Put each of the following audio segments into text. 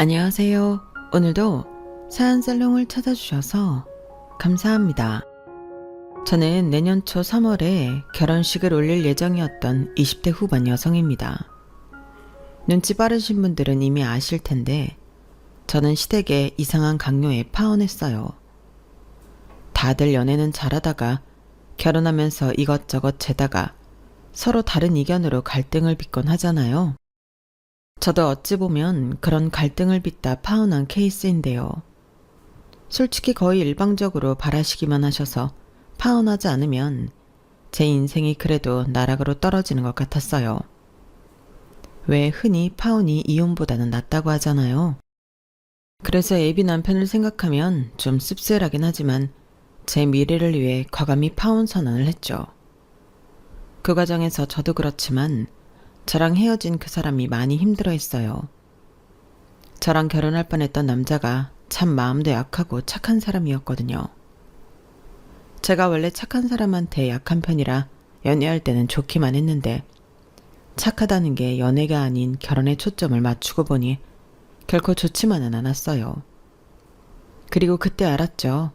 안녕하세요. 오늘도 사연살롱을 찾아주셔서 감사합니다. 저는 내년 초 3월에 결혼식을 올릴 예정이었던 20대 후반 여성입니다. 눈치 빠르신 분들은 이미 아실 텐데 저는 시댁의 이상한 강요에 파혼했어요. 다들 연애는 잘하다가 결혼하면서 이것저것 재다가 서로 다른 의견으로 갈등을 빚곤 하잖아요. 저도 어찌 보면 그런 갈등을 빚다 파혼한 케이스인데요. 솔직히 거의 일방적으로 바라시기만 하셔서 파혼하지 않으면 제 인생이 그래도 나락으로 떨어지는 것 같았어요. 왜 흔히 파혼이 이혼보다는 낫다고 하잖아요. 그래서 예비 남편을 생각하면 좀 씁쓸하긴 하지만 제 미래를 위해 과감히 파혼 선언을 했죠. 그 과정에서 저도 그렇지만 저랑 헤어진 그 사람이 많이 힘들어했어요. 저랑 결혼할 뻔했던 남자가 참 마음도 약하고 착한 사람이었거든요. 제가 원래 착한 사람한테 약한 편이라 연애할 때는 좋기만 했는데 착하다는 게 연애가 아닌 결혼에 초점을 맞추고 보니 결코 좋지만은 않았어요. 그리고 그때 알았죠.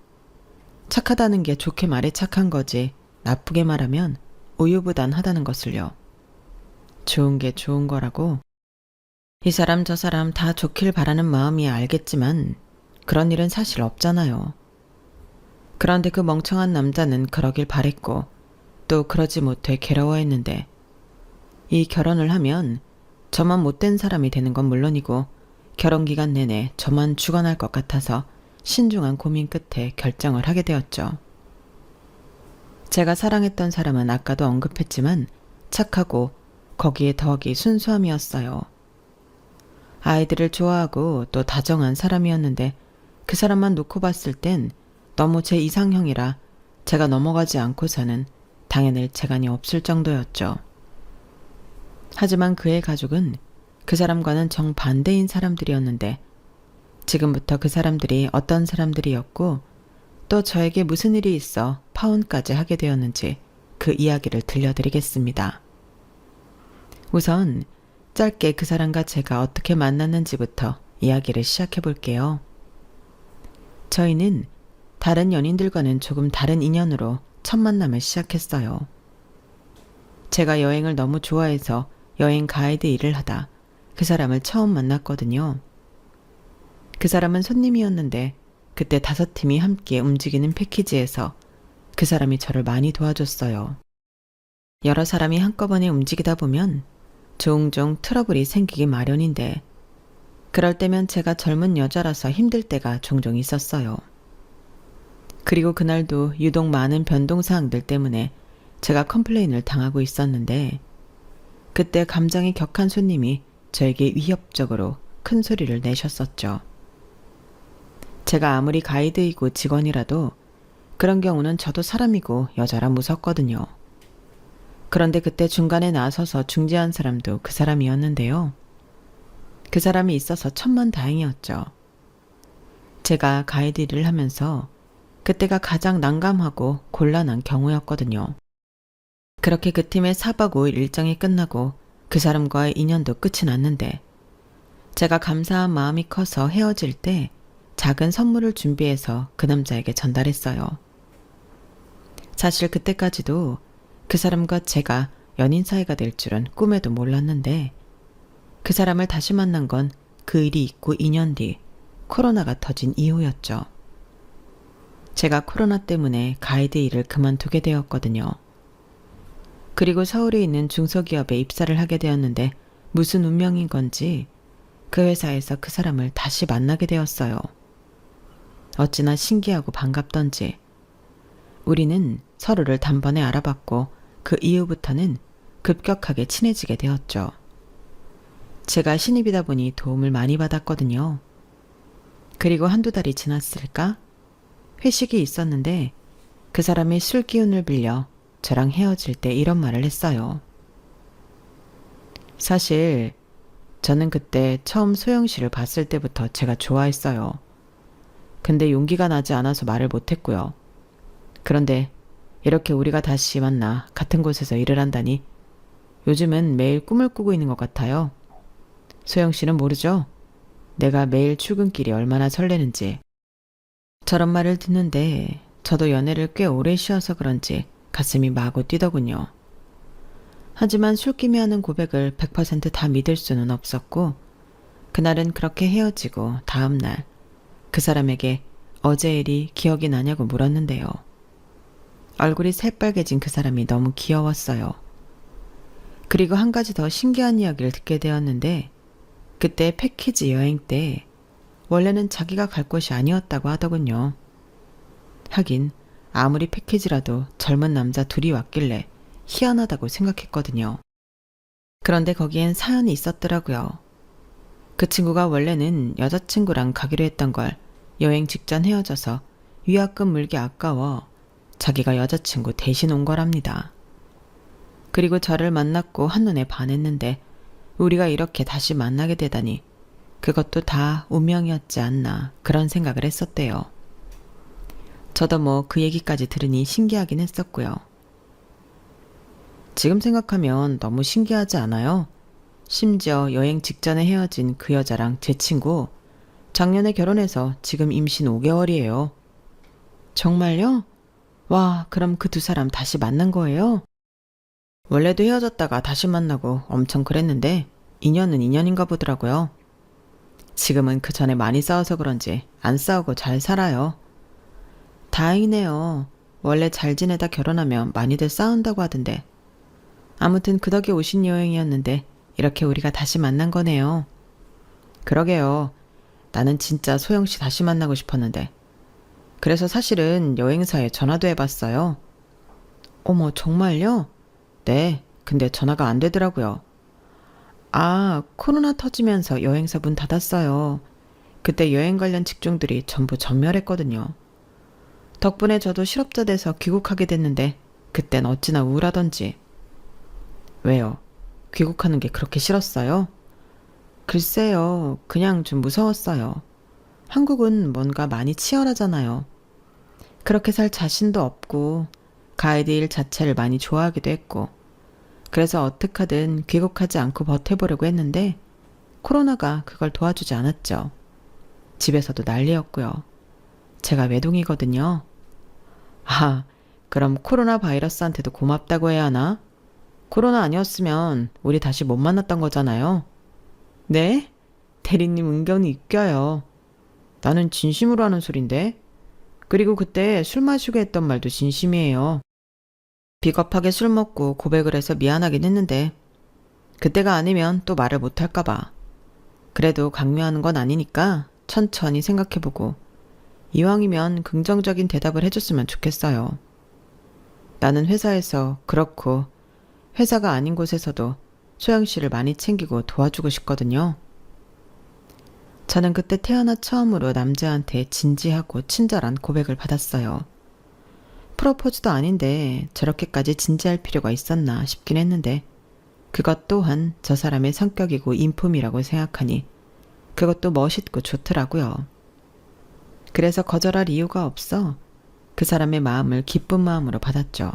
착하다는 게 좋게 말해 착한 거지 나쁘게 말하면 우유부단하다는 것을요. 좋은 게 좋은 거라고. 이 사람 저 사람 다 좋길 바라는 마음이야 알겠지만 그런 일은 사실 없잖아요. 그런데 그 멍청한 남자는 그러길 바랬고 또 그러지 못해 괴로워했는데 이 결혼을 하면 저만 못된 사람이 되는 건 물론이고 결혼 기간 내내 저만 죽어날 것 같아서 신중한 고민 끝에 결정을 하게 되었죠. 제가 사랑했던 사람은 아까도 언급했지만 착하고 거기에 더하기 순수함이었어요. 아이들을 좋아하고 또 다정한 사람이었는데 그 사람만 놓고 봤을 땐 너무 제 이상형이라 제가 넘어가지 않고서는 당해낼 재간이 없을 정도였죠. 하지만 그의 가족은 그 사람과는 정반대인 사람들이었는데 지금부터 그 사람들이 어떤 사람들이었고 또 저에게 무슨 일이 있어 파혼까지 하게 되었는지 그 이야기를 들려드리겠습니다. 우선 짧게 그 사람과 제가 어떻게 만났는지부터 이야기를 시작해 볼게요. 저희는 다른 연인들과는 조금 다른 인연으로 첫 만남을 시작했어요. 제가 여행을 너무 좋아해서 여행 가이드 일을 하다 그 사람을 처음 만났거든요. 그 사람은 손님이었는데 그때 5팀이 함께 움직이는 패키지에서 그 사람이 저를 많이 도와줬어요. 여러 사람이 한꺼번에 움직이다 보면 종종 트러블이 생기기 마련인데 그럴 때면 제가 젊은 여자라서 힘들 때가 종종 있었어요. 그리고 그날도 유독 많은 변동사항들 때문에 제가 컴플레인을 당하고 있었는데 그때 감정이 격한 손님이 저에게 위협적으로 큰 소리를 내셨었죠. 제가 아무리 가이드이고 직원이라도 그런 경우는 저도 사람이고 여자라 무섭거든요. 그런데 그때 중간에 나서서 중재한 사람도 그 사람이었는데요. 그 사람이 있어서 천만다행이었죠. 제가 가이드 일을 하면서 그때가 가장 난감하고 곤란한 경우였거든요. 그렇게 그 팀의 4박 5일 일정이 끝나고 그 사람과의 인연도 끝이 났는데 제가 감사한 마음이 커서 헤어질 때 작은 선물을 준비해서 그 남자에게 전달했어요. 사실 그때까지도 그 사람과 제가 연인 사이가 될 줄은 꿈에도 몰랐는데 그 사람을 다시 만난 건 그 일이 있고 2년 뒤 코로나가 터진 이후였죠. 제가 코로나 때문에 가이드 일을 그만두게 되었거든요. 그리고 서울에 있는 중소기업에 입사를 하게 되었는데 무슨 운명인 건지 그 회사에서 그 사람을 다시 만나게 되었어요. 어찌나 신기하고 반갑던지 우리는 서로를 단번에 알아봤고 그 이후부터는 급격하게 친해지게 되었죠. 제가 신입이다 보니 도움을 많이 받았거든요. 그리고 한두 달이 지났을까? 회식이 있었는데 그 사람이 술 기운을 빌려 저랑 헤어질 때 이런 말을 했어요. 사실 저는 그때 처음 소영 씨를 봤을 때부터 제가 좋아했어요. 근데 용기가 나지 않아서 말을 못했고요. 그런데 이렇게 우리가 다시 만나 같은 곳에서 일을 한다니 요즘은 매일 꿈을 꾸고 있는 것 같아요. 소영 씨는 모르죠? 내가 매일 출근길이 얼마나 설레는지. 저런 말을 듣는데 저도 연애를 꽤 오래 쉬어서 그런지 가슴이 마구 뛰더군요. 하지만 술김에 하는 고백을 100%다 믿을 수는 없었고 그날은 그렇게 헤어지고 다음날 그 사람에게 어제 일이 기억이 나냐고 물었는데요. 얼굴이 새빨개진 그 사람이 너무 귀여웠어요. 그리고 한 가지 더 신기한 이야기를 듣게 되었는데 그때 패키지 여행 때 원래는 자기가 갈 곳이 아니었다고 하더군요. 하긴 아무리 패키지라도 젊은 남자 둘이 왔길래 희한하다고 생각했거든요. 그런데 거기엔 사연이 있었더라고요. 그 친구가 원래는 여자친구랑 가기로 했던 걸 여행 직전 헤어져서 위약금 물기 아까워 자기가 여자친구 대신 온 거랍니다. 그리고 저를 만났고 한눈에 반했는데 우리가 이렇게 다시 만나게 되다니 그것도 다 운명이었지 않나 그런 생각을 했었대요. 저도 뭐 그 얘기까지 들으니 신기하긴 했었고요. 지금 생각하면 너무 신기하지 않아요? 심지어 여행 직전에 헤어진 그 여자랑 제 친구 작년에 결혼해서 지금 임신 5개월이에요. 정말요? 와, 그럼 그 두 사람 다시 만난 거예요? 원래도 헤어졌다가 다시 만나고 엄청 그랬는데 인연은 인연인가 보더라고요. 지금은 그 전에 많이 싸워서 그런지 안 싸우고 잘 살아요. 다행이네요. 원래 잘 지내다 결혼하면 많이들 싸운다고 하던데. 아무튼 그 덕에 오신 여행이었는데 이렇게 우리가 다시 만난 거네요. 그러게요. 나는 진짜 소영씨 다시 만나고 싶었는데. 그래서 사실은 여행사에 전화도 해봤어요. 어머, 정말요? 네, 근데 전화가 안 되더라고요. 아, 코로나 터지면서 여행사 문 닫았어요. 그때 여행 관련 직종들이 전부 전멸했거든요. 덕분에 저도 실업자 돼서 귀국하게 됐는데 그땐 어찌나 우울하던지. 왜요? 귀국하는 게 그렇게 싫었어요? 글쎄요, 그냥 좀 무서웠어요. 한국은 뭔가 많이 치열하잖아요. 그렇게 살 자신도 없고 가이드 일 자체를 많이 좋아하기도 했고 그래서 어떡하든 귀국하지 않고 버텨보려고 했는데 코로나가 그걸 도와주지 않았죠. 집에서도 난리였고요. 제가 외동이거든요. 아, 그럼 코로나 바이러스한테도 고맙다고 해야 하나? 코로나 아니었으면 우리 다시 못 만났던 거잖아요. 네? 대리님 은근히 웃겨요. 나는 진심으로 하는 소린데. 그리고 그때 술 마시고 했던 말도 진심이에요. 비겁하게 술 먹고 고백을 해서 미안하긴 했는데 그때가 아니면 또 말을 못할까봐. 그래도 강요하는 건 아니니까 천천히 생각해보고 이왕이면 긍정적인 대답을 해줬으면 좋겠어요. 나는 회사에서 그렇고 회사가 아닌 곳에서도 소영 씨를 많이 챙기고 도와주고 싶거든요. 저는 그때 태어나 처음으로 남자한테 진지하고 친절한 고백을 받았어요. 프로포즈도 아닌데 저렇게까지 진지할 필요가 있었나 싶긴 했는데 그것 또한 저 사람의 성격이고 인품이라고 생각하니 그것도 멋있고 좋더라고요. 그래서 거절할 이유가 없어 그 사람의 마음을 기쁜 마음으로 받았죠.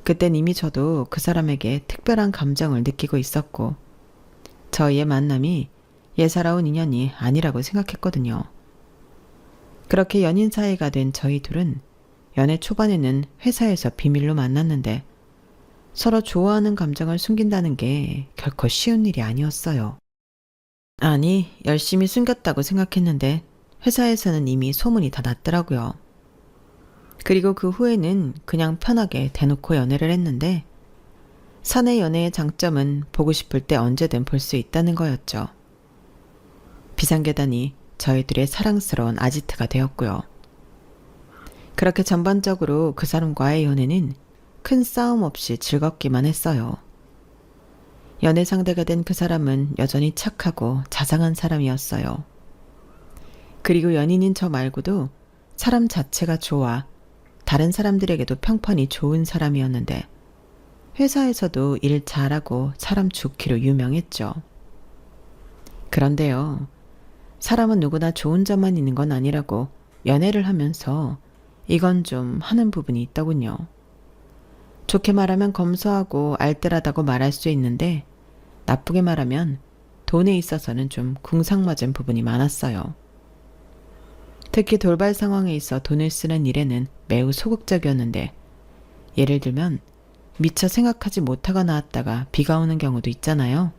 그땐 이미 저도 그 사람에게 특별한 감정을 느끼고 있었고 저희의 만남이 예사로운 인연이 아니라고 생각했거든요. 그렇게 연인 사이가 된 저희 둘은 연애 초반에는 회사에서 비밀로 만났는데 서로 좋아하는 감정을 숨긴다는 게 결코 쉬운 일이 아니었어요. 아니, 열심히 숨겼다고 생각했는데 회사에서는 이미 소문이 다 났더라고요. 그리고 그 후에는 그냥 편하게 대놓고 연애를 했는데 사내 연애의 장점은 보고 싶을 때 언제든 볼 수 있다는 거였죠. 비상계단이 저희들의 사랑스러운 아지트가 되었고요. 그렇게 전반적으로 그 사람과의 연애는 큰 싸움 없이 즐겁기만 했어요. 연애 상대가 된 그 사람은 여전히 착하고 자상한 사람이었어요. 그리고 연인인 저 말고도 사람 자체가 좋아 다른 사람들에게도 평판이 좋은 사람이었는데 회사에서도 일 잘하고 사람 좋기로 유명했죠. 그런데요, 사람은 누구나 좋은 점만 있는 건 아니라고 연애를 하면서 이건 좀 하는 부분이 있더군요. 좋게 말하면 검소하고 알뜰하다고 말할 수 있는데 나쁘게 말하면 돈에 있어서는 좀 궁상맞은 부분이 많았어요. 특히 돌발 상황에 있어 돈을 쓰는 일에는 매우 소극적이었는데, 예를 들면 미처 생각하지 못하고 나왔다가 비가 오는 경우도 있잖아요.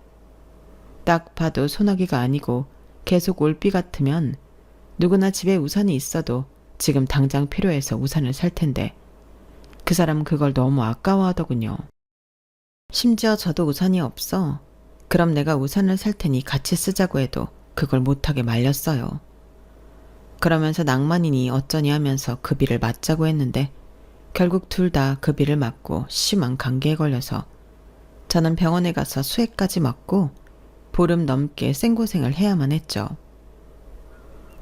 딱 봐도 소나기가 아니고 계속 올 비 같으면 누구나 집에 우산이 있어도 지금 당장 필요해서 우산을 살 텐데, 그 사람은 그걸 너무 아까워하더군요. 심지어 저도 우산이 없어 그럼 내가 우산을 살 테니 같이 쓰자고 해도 그걸 못하게 말렸어요. 그러면서 낭만이니 어쩌니 하면서 그 비를 맞자고 했는데, 결국 둘 다 그 비를 맞고 심한 감기에 걸려서 저는 병원에 가서 수액까지 맞고 보름 넘게 생고생을 해야만 했죠.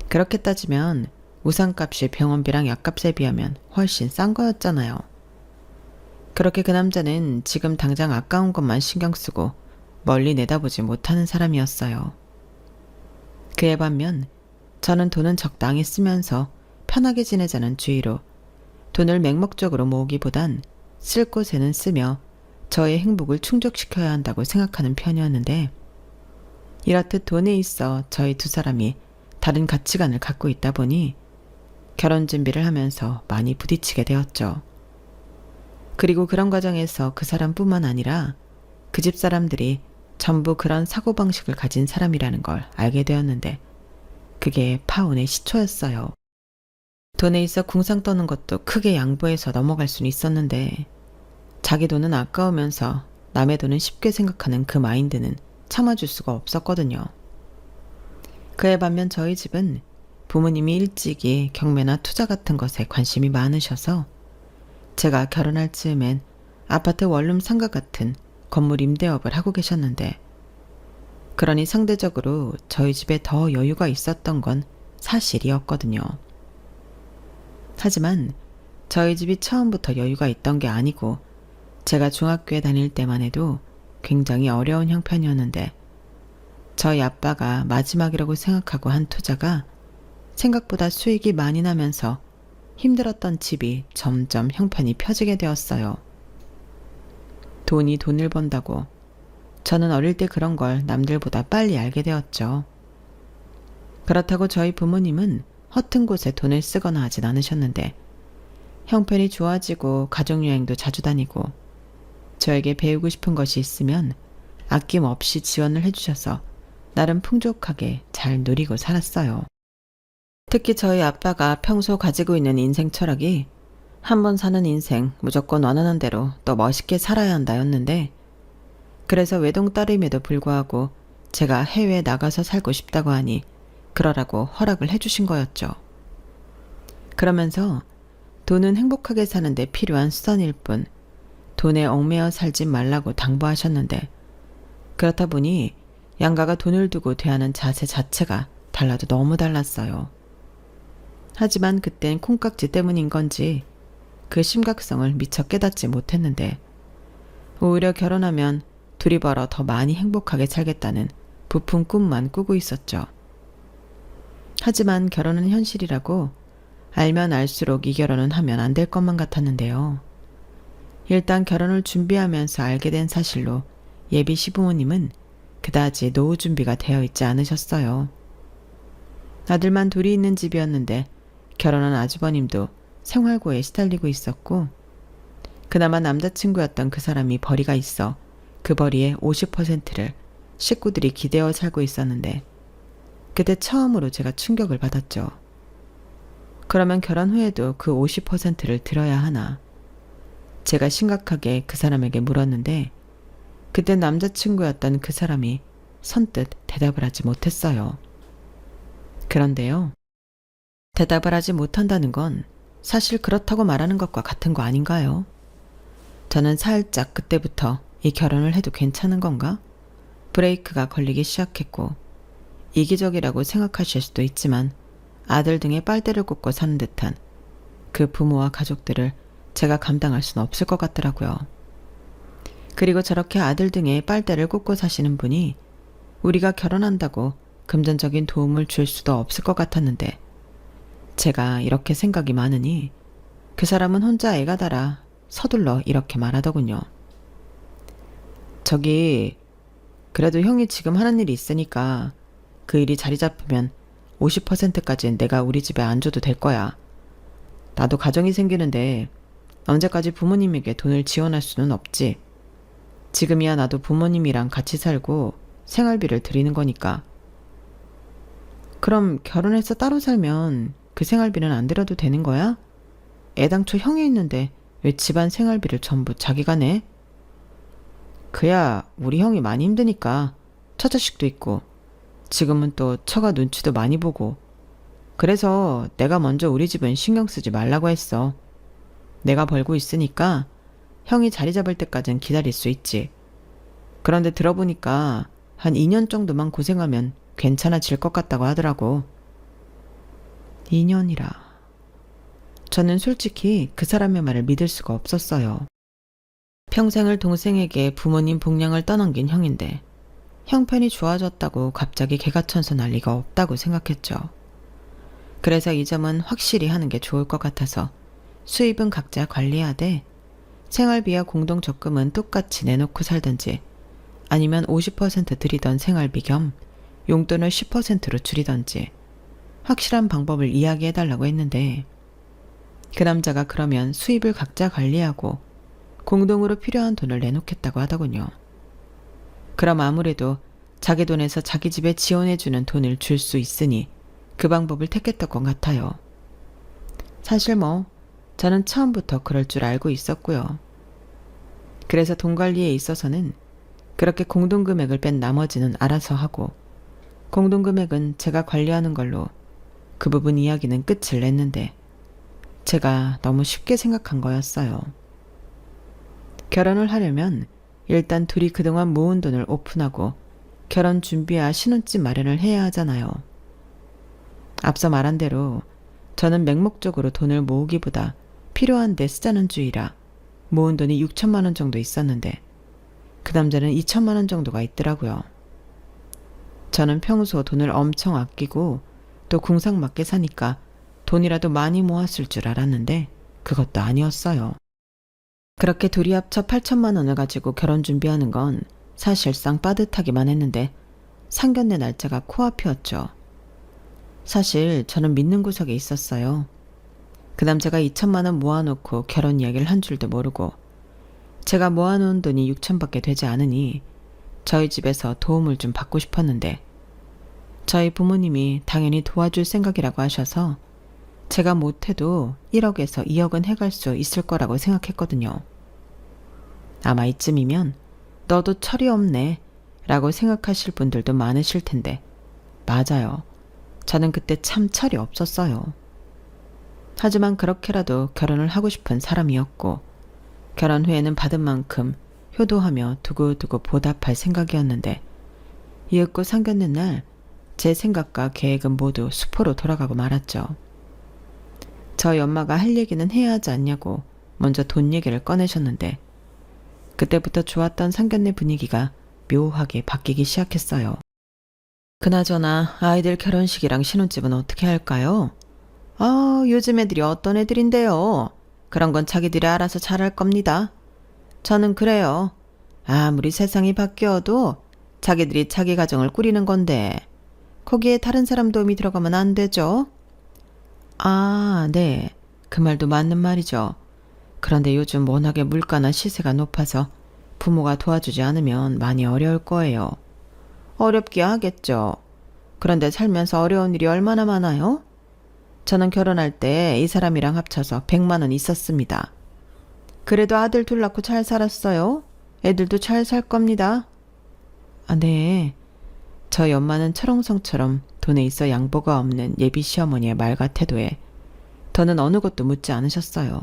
그렇게 따지면 우산값이 병원비랑 약값에 비하면 훨씬 싼 거였잖아요. 그렇게 그 남자는 지금 당장 아까운 것만 신경 쓰고 멀리 내다보지 못하는 사람이었어요. 그에 반면 저는 돈은 적당히 쓰면서 편하게 지내자는 주의로 돈을 맹목적으로 모으기보단 쓸 곳에는 쓰며 저의 행복을 충족시켜야 한다고 생각하는 편이었는데, 이렇듯 돈에 있어 저희 두 사람이 다른 가치관을 갖고 있다 보니 결혼 준비를 하면서 많이 부딪히게 되었죠. 그리고 그런 과정에서 그 사람뿐만 아니라 그 집 사람들이 전부 그런 사고방식을 가진 사람이라는 걸 알게 되었는데, 그게 파혼의 시초였어요. 돈에 있어 궁상 떠는 것도 크게 양보해서 넘어갈 수는 있었는데, 자기 돈은 아까우면서 남의 돈은 쉽게 생각하는 그 마인드는 참아줄 수가 없었거든요. 그에 반면 저희 집은 부모님이 일찍이 경매나 투자 같은 것에 관심이 많으셔서 제가 결혼할 즈음엔 아파트 원룸 상가 같은 건물 임대업을 하고 계셨는데, 그러니 상대적으로 저희 집에 더 여유가 있었던 건 사실이었거든요. 하지만 저희 집이 처음부터 여유가 있던 게 아니고, 제가 중학교에 다닐 때만 해도 굉장히 어려운 형편이었는데, 저희 아빠가 마지막이라고 생각하고 한 투자가 생각보다 수익이 많이 나면서 힘들었던 집이 점점 형편이 펴지게 되었어요. 돈이 돈을 번다고 저는 어릴 때 그런 걸 남들보다 빨리 알게 되었죠. 그렇다고 저희 부모님은 허튼 곳에 돈을 쓰거나 하진 않으셨는데, 형편이 좋아지고 가족여행도 자주 다니고 저에게 배우고 싶은 것이 있으면 아낌없이 지원을 해주셔서 나름 풍족하게 잘 누리고 살았어요. 특히 저희 아빠가 평소 가지고 있는 인생 철학이 한 번 사는 인생 무조건 원하는 대로 또 멋있게 살아야 한다였는데, 그래서 외동딸임에도 불구하고 제가 해외에 나가서 살고 싶다고 하니 그러라고 허락을 해주신 거였죠. 그러면서 돈은 행복하게 사는데 필요한 수단일 뿐 돈에 얽매여 살지 말라고 당부하셨는데, 그렇다 보니 양가가 돈을 두고 대하는 자세 자체가 달라도 너무 달랐어요. 하지만 그땐 콩깍지 때문인 건지 그 심각성을 미처 깨닫지 못했는데, 오히려 결혼하면 둘이 벌어 더 많이 행복하게 살겠다는 부푼 꿈만 꾸고 있었죠. 하지만 결혼은 현실이라고 알면 알수록 이 결혼은 하면 안 될 것만 같았는데요. 일단 결혼을 준비하면서 알게 된 사실로 예비 시부모님은 그다지 노후 준비가 되어 있지 않으셨어요. 아들만 둘이 있는 집이었는데 결혼한 아주버님도 생활고에 시달리고 있었고, 그나마 남자친구였던 그 사람이 벌이가 있어 그 벌이의 50%를 식구들이 기대어 살고 있었는데, 그때 처음으로 제가 충격을 받았죠. 그러면 결혼 후에도 그 50%를 들어야 하나? 제가 심각하게 그 사람에게 물었는데, 그때 남자친구였던 그 사람이 선뜻 대답을 하지 못했어요. 그런데요, 대답을 하지 못한다는 건 사실 그렇다고 말하는 것과 같은 거 아닌가요? 저는 살짝 그때부터 이 결혼을 해도 괜찮은 건가? 브레이크가 걸리기 시작했고, 이기적이라고 생각하실 수도 있지만 아들 등에 빨대를 꽂고 사는 듯한 그 부모와 가족들을 제가 감당할 수는 없을 것 같더라고요. 그리고 저렇게 아들 등에 빨대를 꽂고 사시는 분이 우리가 결혼한다고 금전적인 도움을 줄 수도 없을 것 같았는데, 제가 이렇게 생각이 많으니 그 사람은 혼자 애가 달아 서둘러 이렇게 말하더군요. 저기 그래도 형이 지금 하는 일이 있으니까 그 일이 자리 잡으면 50%까지는 내가 우리 집에 안 줘도 될 거야. 나도 가정이 생기는데 언제까지 부모님에게 돈을 지원할 수는 없지. 지금이야 나도 부모님이랑 같이 살고 생활비를 드리는 거니까. 그럼 결혼해서 따로 살면 그 생활비는 안 들여도 되는 거야? 애당초 형이 있는데 왜 집안 생활비를 전부 자기가 내? 그야 우리 형이 많이 힘드니까 처자식도 있고 지금은 또 처가 눈치도 많이 보고 그래서 내가 먼저 우리 집은 신경 쓰지 말라고 했어. 내가 벌고 있으니까 형이 자리 잡을 때까진 기다릴 수 있지. 그런데 들어보니까 한 2년 정도만 고생하면 괜찮아질 것 같다고 하더라고. 2년이라. 저는 솔직히 그 사람의 말을 믿을 수가 없었어요. 평생을 동생에게 부모님 복량을 떠넘긴 형인데 형편이 좋아졌다고 갑자기 개가천선할 리가 없다고 생각했죠. 그래서 이 점은 확실히 하는 게 좋을 것 같아서 수입은 각자 관리하되 생활비와 공동적금은 똑같이 내놓고 살든지 아니면 50% 드리던 생활비 겸 용돈을 10%로 줄이던지 확실한 방법을 이야기해달라고 했는데 그 남자가 그러면 수입을 각자 관리하고 공동으로 필요한 돈을 내놓겠다고 하더군요. 그럼 아무래도 자기 돈에서 자기 집에 지원해주는 돈을 줄 수 있으니 그 방법을 택했던 것 같아요. 사실 저는 처음부터 그럴 줄 알고 있었고요. 그래서 돈 관리에 있어서는 그렇게 공동금액을 뺀 나머지는 알아서 하고 공동금액은 제가 관리하는 걸로 그 부분 이야기는 끝을 냈는데 제가 너무 쉽게 생각한 거였어요. 결혼을 하려면 일단 둘이 그동안 모은 돈을 오픈하고 결혼 준비와 신혼집 마련을 해야 하잖아요. 앞서 말한 대로 저는 맹목적으로 돈을 모으기보다 필요한 데 쓰자는 주의라 모은 돈이 6천만 원 정도 있었는데 그 남자는 2천만 원 정도가 있더라고요. 저는 평소 돈을 엄청 아끼고 또 궁상맞게 사니까 돈이라도 많이 모았을 줄 알았는데 그것도 아니었어요. 그렇게 둘이 합쳐 8천만 원을 가지고 결혼 준비하는 건 사실상 빠듯하기만 했는데 상견례 날짜가 코앞이었죠. 사실 저는 믿는 구석에 있었어요. 그 남자가 2천만 원 모아놓고 결혼 이야기를 한 줄도 모르고 제가 모아놓은 돈이 6천밖에 되지 않으니 저희 집에서 도움을 좀 받고 싶었는데 저희 부모님이 당연히 도와줄 생각이라고 하셔서 제가 못해도 1억에서 2억은 해갈 수 있을 거라고 생각했거든요. 아마 이쯤이면 너도 철이 없네 라고 생각하실 분들도 많으실 텐데 맞아요. 저는 그때 참 철이 없었어요. 하지만 그렇게라도 결혼을 하고 싶은 사람이었고 결혼 후에는 받은 만큼 효도하며 두고두고 보답할 생각이었는데 이윽고 상견례 날 제 생각과 계획은 모두 수포로 돌아가고 말았죠. 저희 엄마가 할 얘기는 해야 하지 않냐고 먼저 돈 얘기를 꺼내셨는데 그때부터 좋았던 상견례 분위기가 묘하게 바뀌기 시작했어요. 그나저나 아이들 결혼식이랑 신혼집은 어떻게 할까요? 요즘 애들이 어떤 애들인데요. 그런 건 자기들이 알아서 잘할 겁니다. 저는 그래요. 아무리 세상이 바뀌어도 자기들이 자기 가정을 꾸리는 건데 거기에 다른 사람 도움이 들어가면 안 되죠. 네. 그 말도 맞는 말이죠. 그런데 요즘 워낙에 물가나 시세가 높아서 부모가 도와주지 않으면 많이 어려울 거예요. 어렵게 하겠죠. 그런데 살면서 어려운 일이 얼마나 많아요? 저는 결혼할 때 이 사람이랑 합쳐서 100만 원 있었습니다. 그래도 아들 둘 낳고 잘 살았어요. 애들도 잘 살 겁니다. 네. 저희 엄마는 철옹성처럼 돈에 있어 양보가 없는 예비 시어머니의 말과 태도에 더는 어느 것도 묻지 않으셨어요.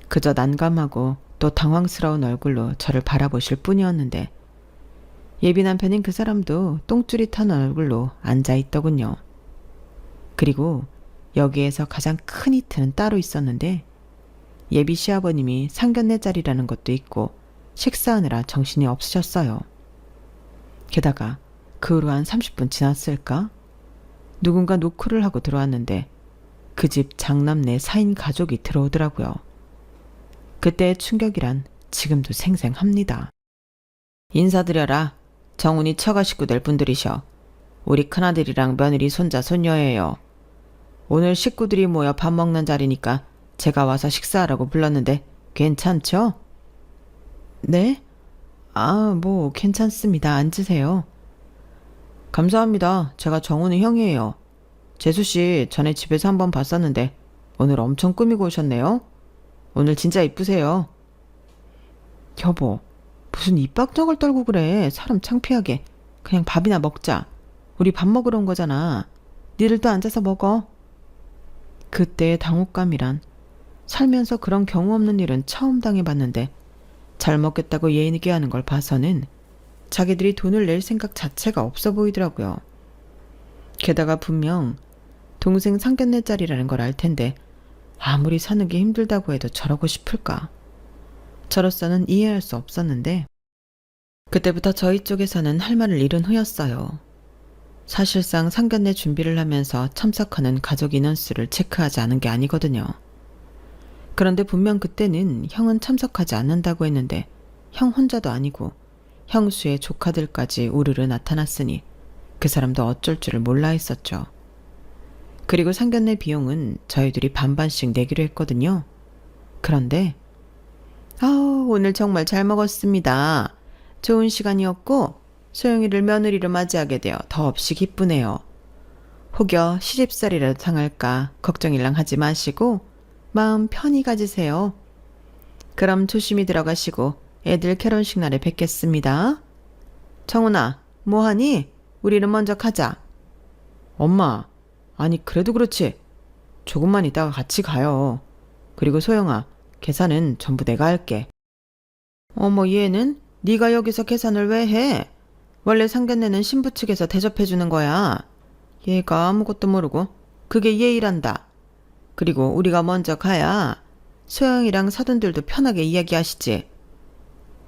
그저 난감하고 또 당황스러운 얼굴로 저를 바라보실 뿐이었는데 예비 남편인 그 사람도 똥줄이 탄 얼굴로 앉아있더군요. 그리고 여기에서 가장 큰 히트는 따로 있었는데 예비 시아버님이 상견례 자리라는 것도 있고 식사하느라 정신이 없으셨어요. 게다가 그 후로 한 30분 지났을까? 누군가 노크를 하고 들어왔는데 그 집 장남내 4인 가족이 들어오더라고요. 그때의 충격이란 지금도 생생합니다. 인사드려라. 정훈이 처가 식구 될 분들이셔. 우리 큰아들이랑 며느리 손자 손녀예요. 오늘 식구들이 모여 밥 먹는 자리니까 제가 와서 식사하라고 불렀는데 괜찮죠? 네? 뭐 괜찮습니다. 앉으세요. 감사합니다. 제가 정훈의 형이에요. 재수씨 전에 집에서 한번 봤었는데 오늘 엄청 꾸미고 오셨네요. 오늘 진짜 이쁘세요. 여보, 무슨 입박정을 떨고 그래. 사람 창피하게. 그냥 밥이나 먹자. 우리 밥 먹으러 온 거잖아. 니들도 앉아서 먹어. 그때의 당혹감이란, 살면서 그런 경우 없는 일은 처음 당해봤는데 잘 먹겠다고 예의있게 하는 걸 봐서는 자기들이 돈을 낼 생각 자체가 없어 보이더라고요. 게다가 분명 동생 상견례 자리라는 걸 알 텐데 아무리 사는 게 힘들다고 해도 저러고 싶을까? 저로서는 이해할 수 없었는데 그때부터 저희 쪽에서는 할 말을 잃은 후였어요. 사실상 상견례 준비를 하면서 참석하는 가족 인원수를 체크하지 않은 게 아니거든요. 그런데 분명 그때는 형은 참석하지 않는다고 했는데 형 혼자도 아니고 형수의 조카들까지 우르르 나타났으니 그 사람도 어쩔 줄을 몰라 했었죠. 그리고 상견례 비용은 저희들이 반반씩 내기로 했거든요. 그런데 오늘 정말 잘 먹었습니다. 좋은 시간이었고 소영이를 며느리로 맞이하게 되어 더없이 기쁘네요. 혹여 시집살이라도 당할까 걱정일랑 하지 마시고 마음 편히 가지세요. 그럼 조심히 들어가시고 애들 결혼식 날에 뵙겠습니다. 정훈아, 뭐하니? 우리는 먼저 가자. 엄마, 아니 그래도 그렇지. 조금만 있다가 같이 가요. 그리고 소영아, 계산은 전부 내가 할게. 어머, 얘는? 네가 여기서 계산을 왜 해? 원래 상견례는 신부 측에서 대접해주는 거야. 얘가 아무것도 모르고 그게 예의란다. 그리고 우리가 먼저 가야 소영이랑 사돈들도 편하게 이야기하시지.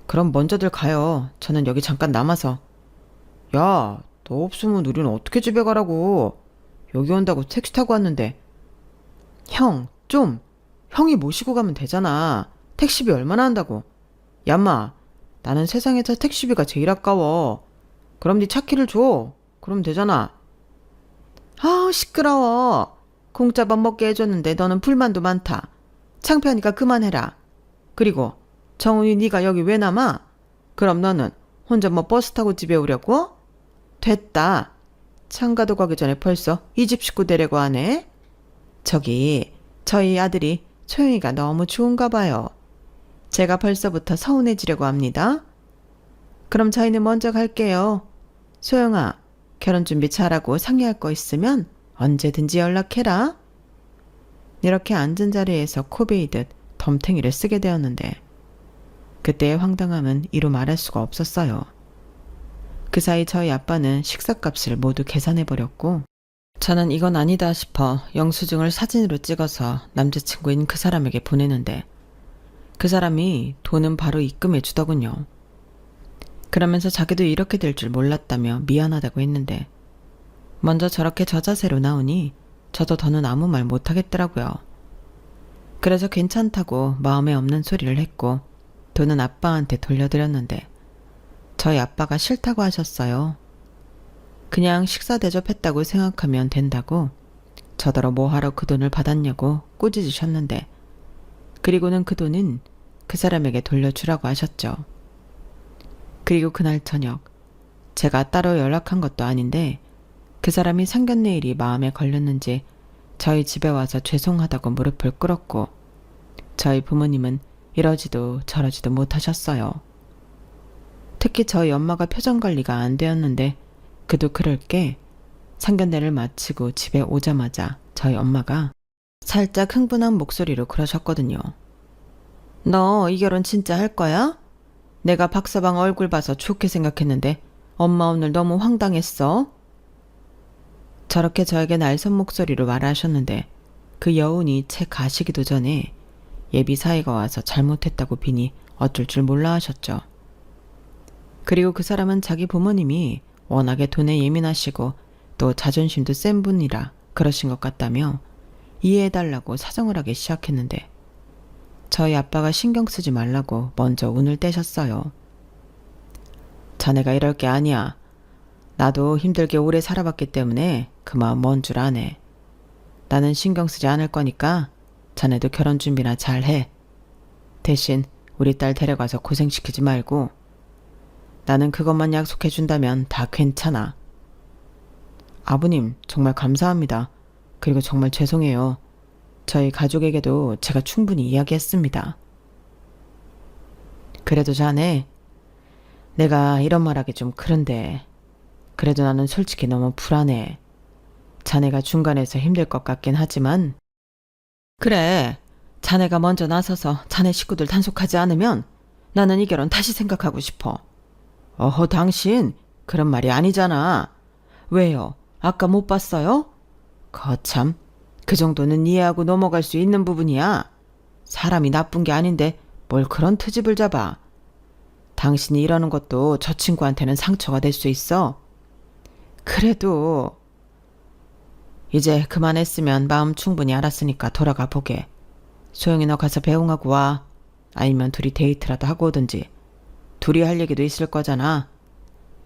그럼 먼저들 가요. 저는 여기 잠깐 남아서. 야, 너 없으면 우리는 어떻게 집에 가라고. 여기 온다고 택시 타고 왔는데. 형, 형이 모시고 가면 되잖아. 택시비 얼마나 한다고. 얌마, 나는 세상에서 택시비가 제일 아까워. 그럼 네 차키를 줘. 그럼 되잖아. 시끄러워. 공짜 밥 먹게 해줬는데 너는 불만도 많다. 창피하니까 그만해라. 그리고 정훈이 네가 여기 왜 남아? 그럼 너는 혼자 버스 타고 집에 오려고? 됐다. 창가도 가기 전에 벌써 이 집 식구 데리고 하네. 저희 아들이 소영이가 너무 좋은가 봐요. 제가 벌써부터 서운해지려고 합니다. 그럼 저희는 먼저 갈게요. 소영아, 결혼 준비 잘하고 상의할 거 있으면 언제든지 연락해라. 이렇게 앉은 자리에서 코베이듯 덤탱이를 쓰게 되었는데 그때의 황당함은 이루 말할 수가 없었어요. 그 사이 저희 아빠는 식사값을 모두 계산해버렸고 저는 이건 아니다 싶어 영수증을 사진으로 찍어서 남자친구인 그 사람에게 보내는데 그 사람이 돈은 바로 입금해 주더군요. 그러면서 자기도 이렇게 될 줄 몰랐다며 미안하다고 했는데 먼저 저렇게 저자세로 나오니 저도 더는 아무 말 못하겠더라고요. 그래서 괜찮다고 마음에 없는 소리를 했고 돈은 아빠한테 돌려드렸는데 저희 아빠가 싫다고 하셨어요. 그냥 식사 대접했다고 생각하면 된다고 저더러 뭐하러 그 돈을 받았냐고 꾸짖으셨는데 그리고는 그 돈은 그 사람에게 돌려주라고 하셨죠. 그리고 그날 저녁 제가 따로 연락한 것도 아닌데 그 사람이 상견례 일이 마음에 걸렸는지 저희 집에 와서 죄송하다고 무릎을 꿇었고 저희 부모님은 이러지도 저러지도 못하셨어요. 특히 저희 엄마가 표정 관리가 안 되었는데 그도 그럴 게 상견례를 마치고 집에 오자마자 저희 엄마가 살짝 흥분한 목소리로 그러셨거든요. 너 이 결혼 진짜 할 거야? 내가 박서방 얼굴 봐서 좋게 생각했는데 엄마 오늘 너무 황당했어. 저렇게 저에게 날선 목소리로 말하셨는데 그 여운이 채 가시기도 전에 예비 사이가 와서 잘못했다고 비니 어쩔 줄 몰라 하셨죠. 그리고 그 사람은 자기 부모님이 워낙에 돈에 예민하시고 또 자존심도 센 분이라 그러신 것 같다며 이해해달라고 사정을 하기 시작했는데 저희 아빠가 신경 쓰지 말라고 먼저 운을 떼셨어요. 자네가 이럴 게 아니야. 나도 힘들게 오래 살아봤기 때문에 그 마음 뭔 줄 아네. 나는 신경 쓰지 않을 거니까 자네도 결혼 준비나 잘 해. 대신 우리 딸 데려가서 고생시키지 말고. 나는 그것만 약속해 준다면 다 괜찮아. 아버님, 정말 감사합니다. 그리고 정말 죄송해요. 저희 가족에게도 제가 충분히 이야기했습니다. 그래도 자네, 내가 이런 말하기 좀 그런데 그래도 나는 솔직히 너무 불안해. 자네가 중간에서 힘들 것 같긴 하지만 그래, 자네가 먼저 나서서 자네 식구들 단속하지 않으면 나는 이 결혼 다시 생각하고 싶어. 어허, 당신 그런 말이 아니잖아. 왜요? 아까 못 봤어요? 거참, 그 정도는 이해하고 넘어갈 수 있는 부분이야. 사람이 나쁜 게 아닌데 뭘 그런 트집을 잡아. 당신이 이러는 것도 저 친구한테는 상처가 될 수 있어. 그래도 이제 그만했으면 마음 충분히 알았으니까 돌아가 보게. 소영이 너 가서 배웅하고 와. 아니면 둘이 데이트라도 하고 오든지. 둘이 할 얘기도 있을 거잖아.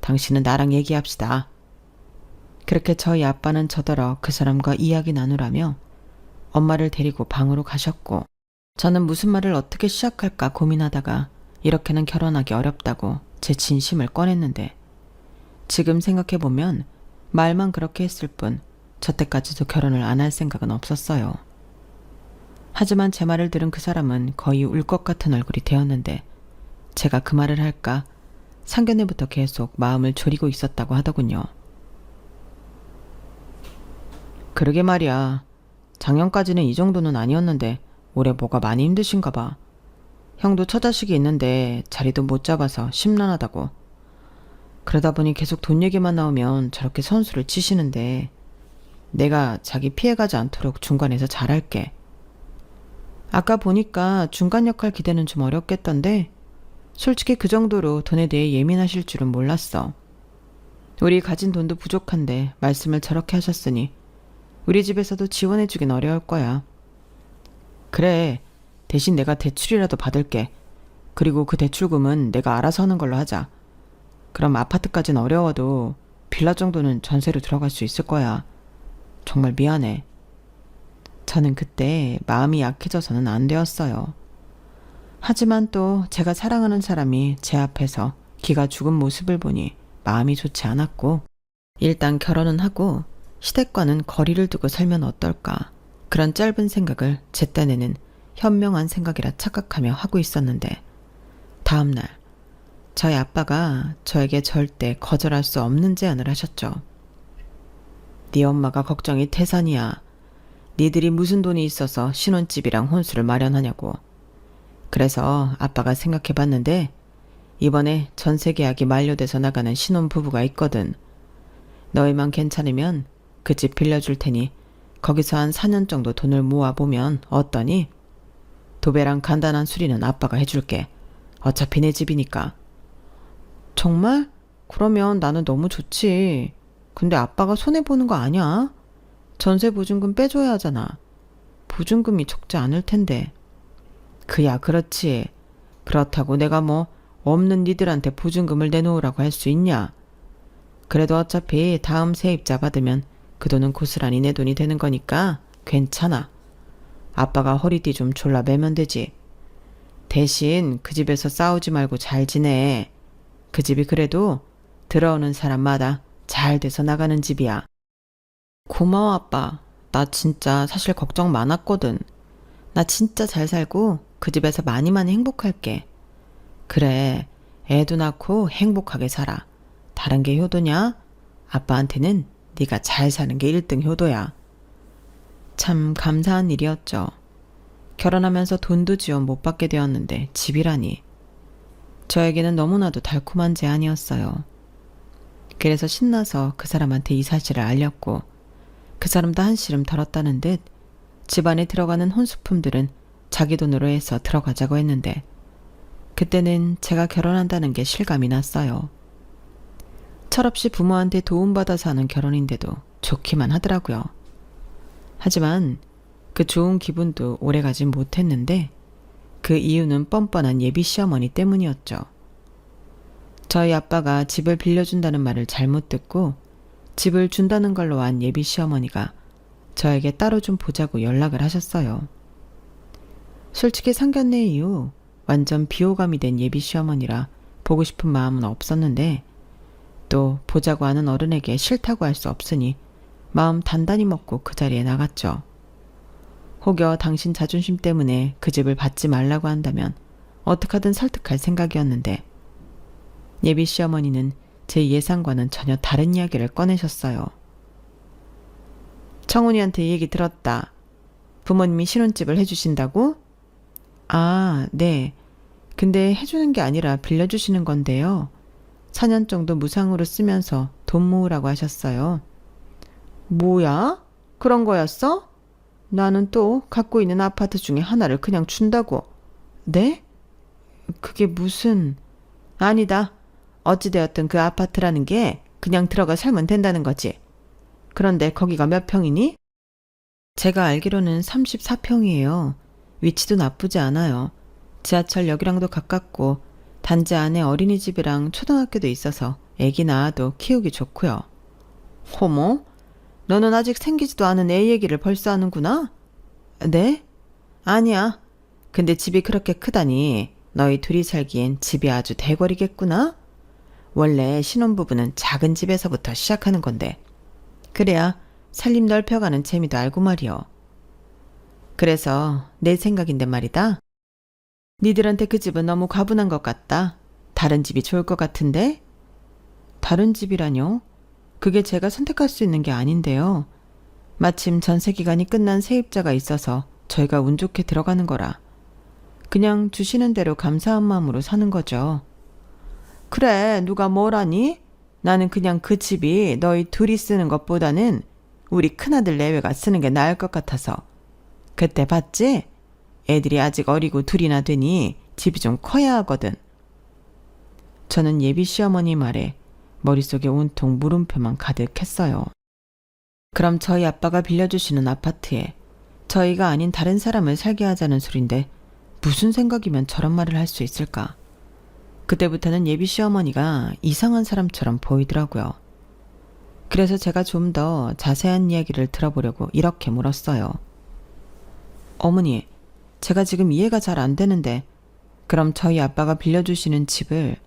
당신은 나랑 얘기합시다. 그렇게 저희 아빠는 저더러 그 사람과 이야기 나누라며 엄마를 데리고 방으로 가셨고, 저는 무슨 말을 어떻게 시작할까 고민하다가 이렇게는 결혼하기 어렵다고 제 진심을 꺼냈는데, 지금 생각해보면 말만 그렇게 했을 뿐 저때까지도 결혼을 안 할 생각은 없었어요. 하지만 제 말을 들은 그 사람은 거의 울 것 같은 얼굴이 되었는데, 제가 그 말을 할까 상견례부터 계속 마음을 졸이고 있었다고 하더군요. 그러게 말이야. 작년까지는 이 정도는 아니었는데 올해 뭐가 많이 힘드신가 봐. 형도 처자식이 있는데 자리도 못 잡아서 심란하다고. 그러다 보니 계속 돈 얘기만 나오면 저렇게 선수를 치시는데, 내가 자기 피해가지 않도록 중간에서 잘할게. 아까 보니까 중간 역할 기대는 좀 어렵겠던데 솔직히 그 정도로 돈에 대해 예민하실 줄은 몰랐어. 우리 가진 돈도 부족한데 말씀을 저렇게 하셨으니 우리 집에서도 지원해주긴 어려울 거야. 그래, 대신 내가 대출이라도 받을게. 그리고 그 대출금은 내가 알아서 하는 걸로 하자. 그럼 아파트까진 어려워도 빌라 정도는 전세로 들어갈 수 있을 거야. 정말 미안해. 저는 그때 마음이 약해져서는 안 되었어요. 하지만 또 제가 사랑하는 사람이 제 앞에서 기가 죽은 모습을 보니 마음이 좋지 않았고, 일단 결혼은 하고 시댁과는 거리를 두고 살면 어떨까, 그런 짧은 생각을 제 딴에는 현명한 생각이라 착각하며 하고 있었는데, 다음날 저희 아빠가 저에게 절대 거절할 수 없는 제안을 하셨죠. 네 엄마가 걱정이 태산이야. 니들이 무슨 돈이 있어서 신혼집이랑 혼수를 마련하냐고. 그래서 아빠가 생각해봤는데 이번에 전세 계약이 만료돼서 나가는 신혼부부가 있거든. 너희만 괜찮으면 그 집 빌려줄 테니 거기서 한 4년 정도 돈을 모아보면 어떠니? 도배랑 간단한 수리는 아빠가 해줄게. 어차피 내 집이니까. 정말? 그러면 나는 너무 좋지. 근데 아빠가 손해보는 거 아니야? 전세 보증금 빼줘야 하잖아. 보증금이 적지 않을 텐데. 그야 그렇지. 그렇다고 내가 뭐 없는 니들한테 보증금을 내놓으라고 할 수 있냐. 그래도 어차피 다음 세입자 받으면 그 돈은 고스란히 내 돈이 되는 거니까 괜찮아. 아빠가 허리띠 좀 졸라 매면 되지. 대신 그 집에서 싸우지 말고 잘 지내. 그 집이 그래도 들어오는 사람마다 잘 돼서 나가는 집이야. 고마워 아빠. 나 진짜 사실 걱정 많았거든. 나 진짜 잘 살고 그 집에서 많이 행복할게. 그래, 애도 낳고 행복하게 살아. 다른 게 효도냐? 아빠한테는 네가 잘 사는 게 1등 효도야. 참 감사한 일이었죠. 결혼하면서 돈도 지원 못 받게 되었는데 집이라니. 저에게는 너무나도 달콤한 제안이었어요. 그래서 신나서 그 사람한테 이 사실을 알렸고, 그 사람도 한시름 덜었다는 듯 집안에 들어가는 혼수품들은 자기 돈으로 해서 들어가자고 했는데, 그때는 제가 결혼한다는 게 실감이 났어요. 철없이 부모한테 도움받아서 하는 결혼인데도 좋기만 하더라고요. 하지만 그 좋은 기분도 오래가진 못했는데, 그 이유는 뻔뻔한 예비 시어머니 때문이었죠. 저희 아빠가 집을 빌려준다는 말을 잘못 듣고 집을 준다는 걸로 안 예비 시어머니가 저에게 따로 좀 보자고 연락을 하셨어요. 솔직히 상견례 이후 완전 비호감이 된 예비 시어머니라 보고 싶은 마음은 없었는데 또 보자고 하는 어른에게 싫다고 할 수 없으니 마음 단단히 먹고 그 자리에 나갔죠. 혹여 당신 자존심 때문에 그 집을 받지 말라고 한다면 어떻게든 설득할 생각이었는데 예비 시어머니는 제 예상과는 전혀 다른 이야기를 꺼내셨어요. 청훈이한테 얘기 들었다. 부모님이 신혼집을 해주신다고? 아, 네. 근데 해주는 게 아니라 빌려주시는 건데요. 4년 정도 무상으로 쓰면서 돈 모으라고 하셨어요. 뭐야? 그런 거였어? 나는 또 갖고 있는 아파트 중에 하나를 그냥 준다고. 네? 그게 무슨... 아니다. 어찌되었든 그 아파트라는 게 그냥 들어가 살면 된다는 거지. 그런데 거기가 몇 평이니? 제가 알기로는 34평이에요. 위치도 나쁘지 않아요. 지하철역이랑도 가깝고 단지 안에 어린이집이랑 초등학교도 있어서 애기 낳아도 키우기 좋고요. 호모? 너는 아직 생기지도 않은 애 얘기를 벌써 하는구나? 네? 아니야. 근데 집이 그렇게 크다니 너희 둘이 살기엔 집이 아주 대궐이겠구나? 원래 신혼부부는 작은 집에서부터 시작하는 건데 그래야 살림 넓혀가는 재미도 알고 말이요. 그래서 내 생각인데 말이다. 니들한테 그 집은 너무 과분한 것 같다. 다른 집이 좋을 것 같은데? 다른 집이라뇨? 그게 제가 선택할 수 있는 게 아닌데요. 마침 전세 기간이 끝난 세입자가 있어서 저희가 운 좋게 들어가는 거라. 그냥 주시는 대로 감사한 마음으로 사는 거죠. 그래, 누가 뭐라니? 나는 그냥 그 집이 너희 둘이 쓰는 것보다는 우리 큰아들 내외가 쓰는 게 나을 것 같아서. 그때 봤지? 애들이 아직 어리고 둘이나 되니 집이 좀 커야 하거든. 저는 예비 시어머니 말에 머릿속에 온통 물음표만 가득했어요. 그럼 저희 아빠가 빌려주시는 아파트에 저희가 아닌 다른 사람을 살게 하자는 소린데 무슨 생각이면 저런 말을 할 수 있을까? 그때부터는 예비 시어머니가 이상한 사람처럼 보이더라고요. 그래서 제가 좀 더 자세한 이야기를 들어보려고 이렇게 물었어요. 어머니, 제가 지금 이해가 잘 안 되는데 그럼 저희 아빠가 빌려주시는 집을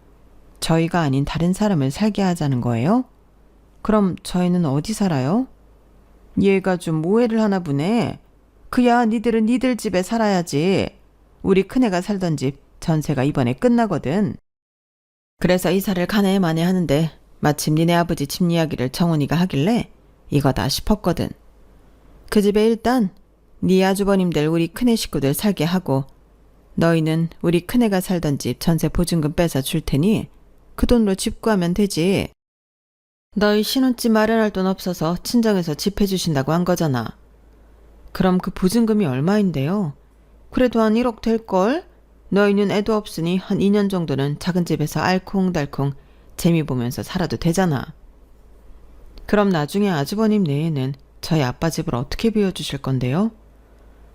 저희가 아닌 다른 사람을 살게 하자는 거예요? 그럼 저희는 어디 살아요? 얘가 좀 오해를 하나 보네. 그야 니들은 니들 집에 살아야지. 우리 큰애가 살던 집 전세가 이번에 끝나거든. 그래서 이사를 가네 마네 하는데 마침 니네 아버지 집 이야기를 정훈이가 하길래 이거다 싶었거든. 그 집에 일단 네 아주버님들 우리 큰애 식구들 살게 하고 너희는 우리 큰애가 살던 집 전세 보증금 빼서 줄 테니 그 돈으로 집 구하면 되지. 너희 신혼집 마련할 돈 없어서 친정에서 집 해주신다고 한 거잖아. 그럼 그 보증금이 얼마인데요? 그래도 한 1억 될걸? 너희는 애도 없으니 한 2년 정도는 작은 집에서 알콩달콩 재미 보면서 살아도 되잖아. 그럼 나중에 아주버님 내에는 저희 아빠 집을 어떻게 비워주실 건데요?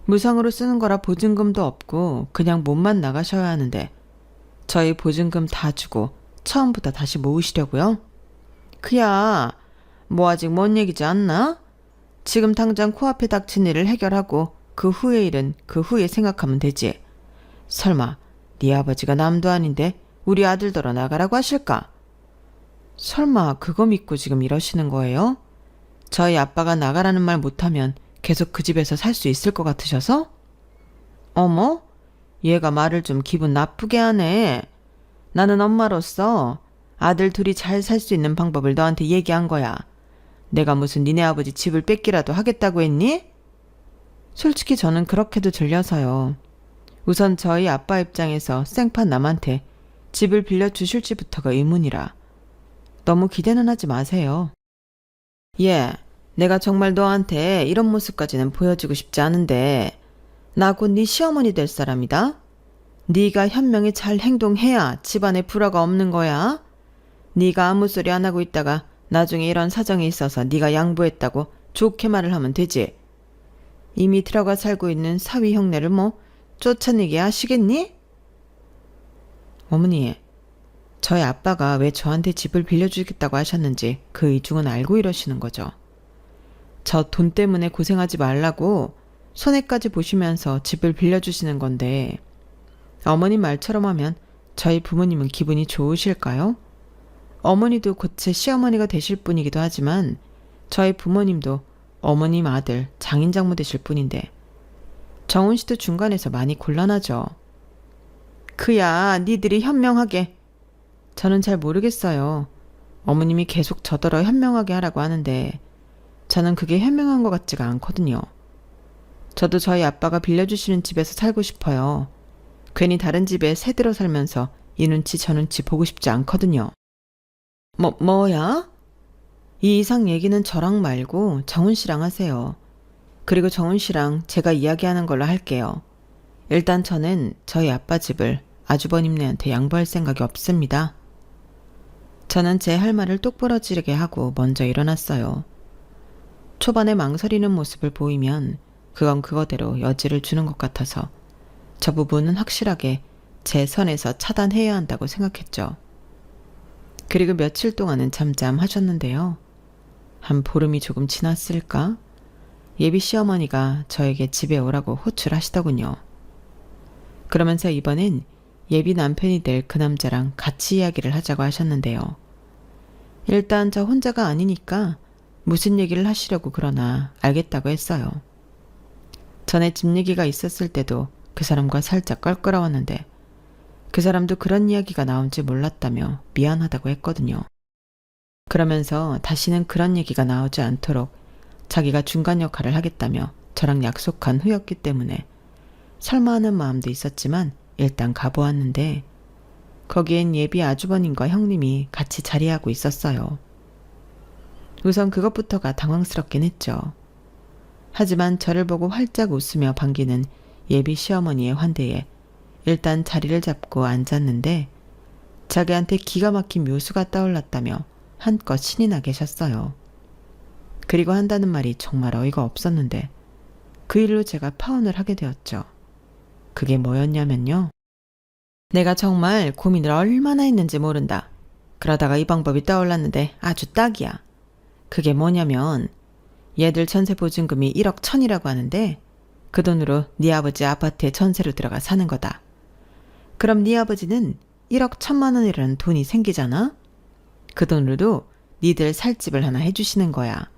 무상으로 쓰는 거라 보증금도 없고 그냥 몸만 나가셔야 하는데 저희 보증금 다 주고 처음부터 다시 모으시려고요? 그야 뭐 아직 먼 얘기지 않나? 지금 당장 코앞에 닥친 일을 해결하고 그 후의 일은 그 후에 생각하면 되지. 설마 네 아버지가 남도 아닌데 우리 아들더러 나가라고 하실까? 설마 그거 믿고 지금 이러시는 거예요? 저희 아빠가 나가라는 말 못하면 계속 그 집에서 살 수 있을 것 같으셔서? 어머? 얘가 말을 좀 기분 나쁘게 하네. 나는 엄마로서 아들 둘이 잘 살 수 있는 방법을 너한테 얘기한 거야. 내가 무슨 니네 아버지 집을 뺏기라도 하겠다고 했니? 솔직히 저는 그렇게도 들려서요. 우선 저희 아빠 입장에서 생판 남한테 집을 빌려주실지부터가 의문이라. 너무 기대는 하지 마세요. 예, 내가 정말 너한테 이런 모습까지는 보여주고 싶지 않은데 나 곧 네 시어머니 될 사람이다. 네가 현명히 잘 행동해야 집안에 불화가 없는 거야. 네가 아무 소리 안 하고 있다가 나중에 이런 사정이 있어서 네가 양보했다고 좋게 말을 하면 되지. 이미 들어가 살고 있는 사위 형네를 뭐 쫓아내게 하시겠니? 어머니, 저희 아빠가 왜 저한테 집을 빌려주겠다고 하셨는지 그 이중은 알고 이러시는 거죠. 저 돈 때문에 고생하지 말라고 손해까지 보시면서 집을 빌려주시는 건데 어머님 말처럼 하면 저희 부모님은 기분이 좋으실까요? 어머니도 곧 제 시어머니가 되실 분이기도 하지만 저희 부모님도 어머님 아들 장인장모 되실 분인데 정훈 씨도 중간에서 많이 곤란하죠. 그야 니들이 현명하게. 저는 잘 모르겠어요. 어머님이 계속 저더러 현명하게 하라고 하는데 저는 그게 현명한 것 같지가 않거든요. 저도 저희 아빠가 빌려주시는 집에서 살고 싶어요. 괜히 다른 집에 새들어 살면서 이 눈치 저 눈치 보고 싶지 않거든요. 뭐야? 이 이상 얘기는 저랑 말고 정훈 씨랑 하세요. 그리고 정훈 씨랑 제가 이야기하는 걸로 할게요. 일단 저는 저희 아빠 집을 아주버님네한테 양보할 생각이 없습니다. 저는 제 할 말을 똑부러지게 하고 먼저 일어났어요. 초반에 망설이는 모습을 보이면 그건 그거대로 여지를 주는 것 같아서 저 부분은 확실하게 제 선에서 차단해야 한다고 생각했죠. 그리고 며칠 동안은 잠잠하셨는데요. 한 보름이 조금 지났을까? 예비 시어머니가 저에게 집에 오라고 호출하시더군요. 그러면서 이번엔 예비 남편이 될 그 남자랑 같이 이야기를 하자고 하셨는데요. 일단 저 혼자가 아니니까 무슨 얘기를 하시려고 그러나 알겠다고 했어요. 전에 집 얘기가 있었을 때도 그 사람과 살짝 껄끄러웠는데 그 사람도 그런 이야기가 나온지 몰랐다며 미안하다고 했거든요. 그러면서 다시는 그런 얘기가 나오지 않도록 자기가 중간 역할을 하겠다며 저랑 약속한 후였기 때문에 설마 하는 마음도 있었지만 일단 가보았는데 거기엔 예비 아주버님과 형님이 같이 자리하고 있었어요. 우선 그것부터가 당황스럽긴 했죠. 하지만 저를 보고 활짝 웃으며 반기는 예비 시어머니의 환대에 일단 자리를 잡고 앉았는데 자기한테 기가 막힌 묘수가 떠올랐다며 한껏 신이 나 계셨어요. 그리고 한다는 말이 정말 어이가 없었는데 그 일로 제가 파혼을 하게 되었죠. 그게 뭐였냐면요. 내가 정말 고민을 얼마나 했는지 모른다. 그러다가 이 방법이 떠올랐는데 아주 딱이야. 그게 뭐냐면 얘들 전세 보증금이 1억 1천이라고 하는데 그 돈으로 네 아버지 아파트에 전세로 들어가 사는 거다. 그럼 네 아버지는 1억 1천만 원이라는 돈이 생기잖아? 그 돈으로도 니들 살 집을 하나 해주시는 거야.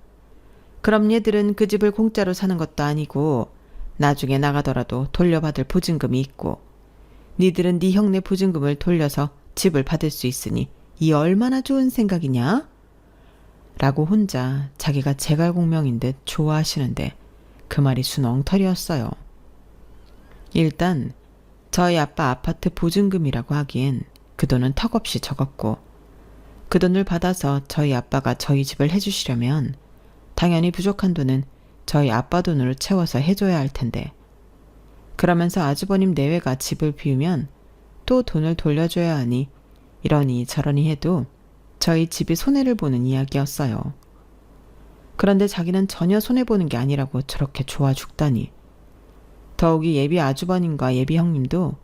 그럼 얘들은 그 집을 공짜로 사는 것도 아니고 나중에 나가더라도 돌려받을 보증금이 있고 니들은 네 형네 보증금을 돌려서 집을 받을 수 있으니 이 얼마나 좋은 생각이냐? 라고 혼자 자기가 제갈공명인 듯 좋아하시는데 그 말이 순 엉터리였어요. 일단 저희 아빠 아파트 보증금이라고 하기엔 그 돈은 턱없이 적었고 그 돈을 받아서 저희 아빠가 저희 집을 해주시려면 당연히 부족한 돈은 저희 아빠 돈으로 채워서 해줘야 할 텐데 그러면서 아주버님 내외가 집을 비우면 또 돈을 돌려줘야 하니 이러니 저러니 해도 저희 집이 손해를 보는 이야기였어요. 그런데 자기는 전혀 손해보는 게 아니라고 저렇게 좋아 죽다니. 더욱이 예비 아주버님과 예비 형님도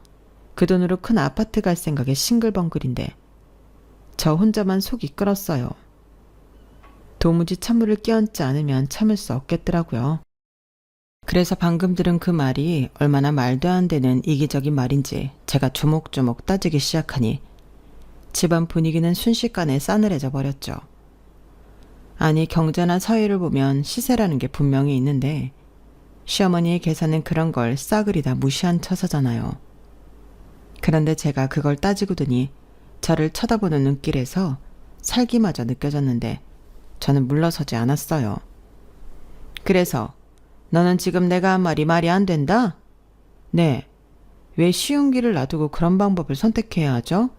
그 돈으로 큰 아파트 갈 생각에 싱글벙글인데 저 혼자만 속이 끓었어요. 도무지 찬물을 끼얹지 않으면 참을 수 없겠더라고요. 그래서 방금 들은 그 말이 얼마나 말도 안 되는 이기적인 말인지 제가 조목조목 따지기 시작하니 집안 분위기는 순식간에 싸늘해져 버렸죠. 아니 경제나 사회를 보면 시세라는 게 분명히 있는데 시어머니의 계산은 그런 걸 싸그리 다 무시한 처사잖아요. 그런데 제가 그걸 따지고 드니 저를 쳐다보는 눈길에서 살기마저 느껴졌는데 저는 물러서지 않았어요. 그래서 너는 지금 내가 한 말이 말이 안 된다? 네. 왜 쉬운 길을 놔두고 그런 방법을 선택해야 하죠?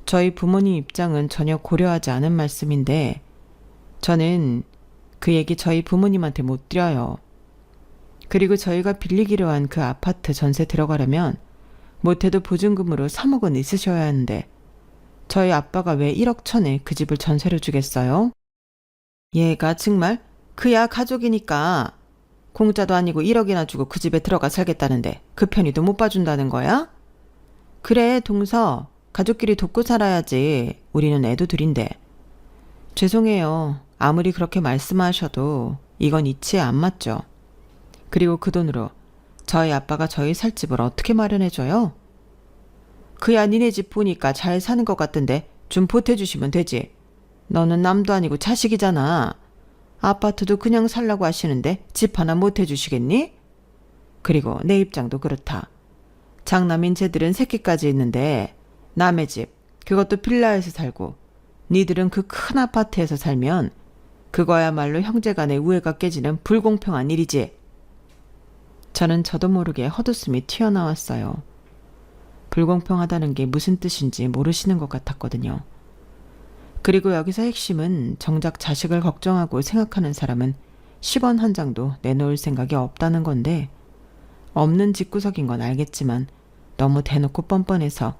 저희 부모님 입장은 전혀 고려하지 않은 말씀인데 저는 그 얘기 저희 부모님한테 못 드려요. 그리고 저희가 빌리기로 한 그 아파트 전세 들어가려면 못해도 보증금으로 3억은 있으셔야 하는데 저희 아빠가 왜 1억 1천에 그 집을 전세로 주겠어요? 얘가 정말 그야 가족이니까 공짜도 아니고 1억이나 주고 그 집에 들어가 살겠다는데 그 편의도 못 봐준다는 거야? 그래 동서 가족끼리 돕고 살아야지. 우리는 애도 둘인데. 죄송해요. 아무리 그렇게 말씀하셔도 이건 이치에 안 맞죠. 그리고 그 돈으로 저희 아빠가 저희 살 집을 어떻게 마련해줘요? 그야 니네 집 보니까 잘 사는 것 같던데 좀 보태주시면 되지. 너는 남도 아니고 자식이잖아. 아파트도 그냥 살라고 하시는데 집 하나 못 해주시겠니? 그리고 내 입장도 그렇다. 장남인 쟤들은 새끼까지 있는데 남의 집, 그것도 빌라에서 살고 니들은 그 큰 아파트에서 살면 그거야말로 형제간의 우애가 깨지는 불공평한 일이지. 저는 저도 모르게 헛웃음이 튀어나왔어요. 불공평하다는 게 무슨 뜻인지 모르시는 것 같았거든요. 그리고 여기서 핵심은 정작 자식을 걱정하고 생각하는 사람은 10원 한 장도 내놓을 생각이 없다는 건데, 없는 집구석인 건 알겠지만 너무 대놓고 뻔뻔해서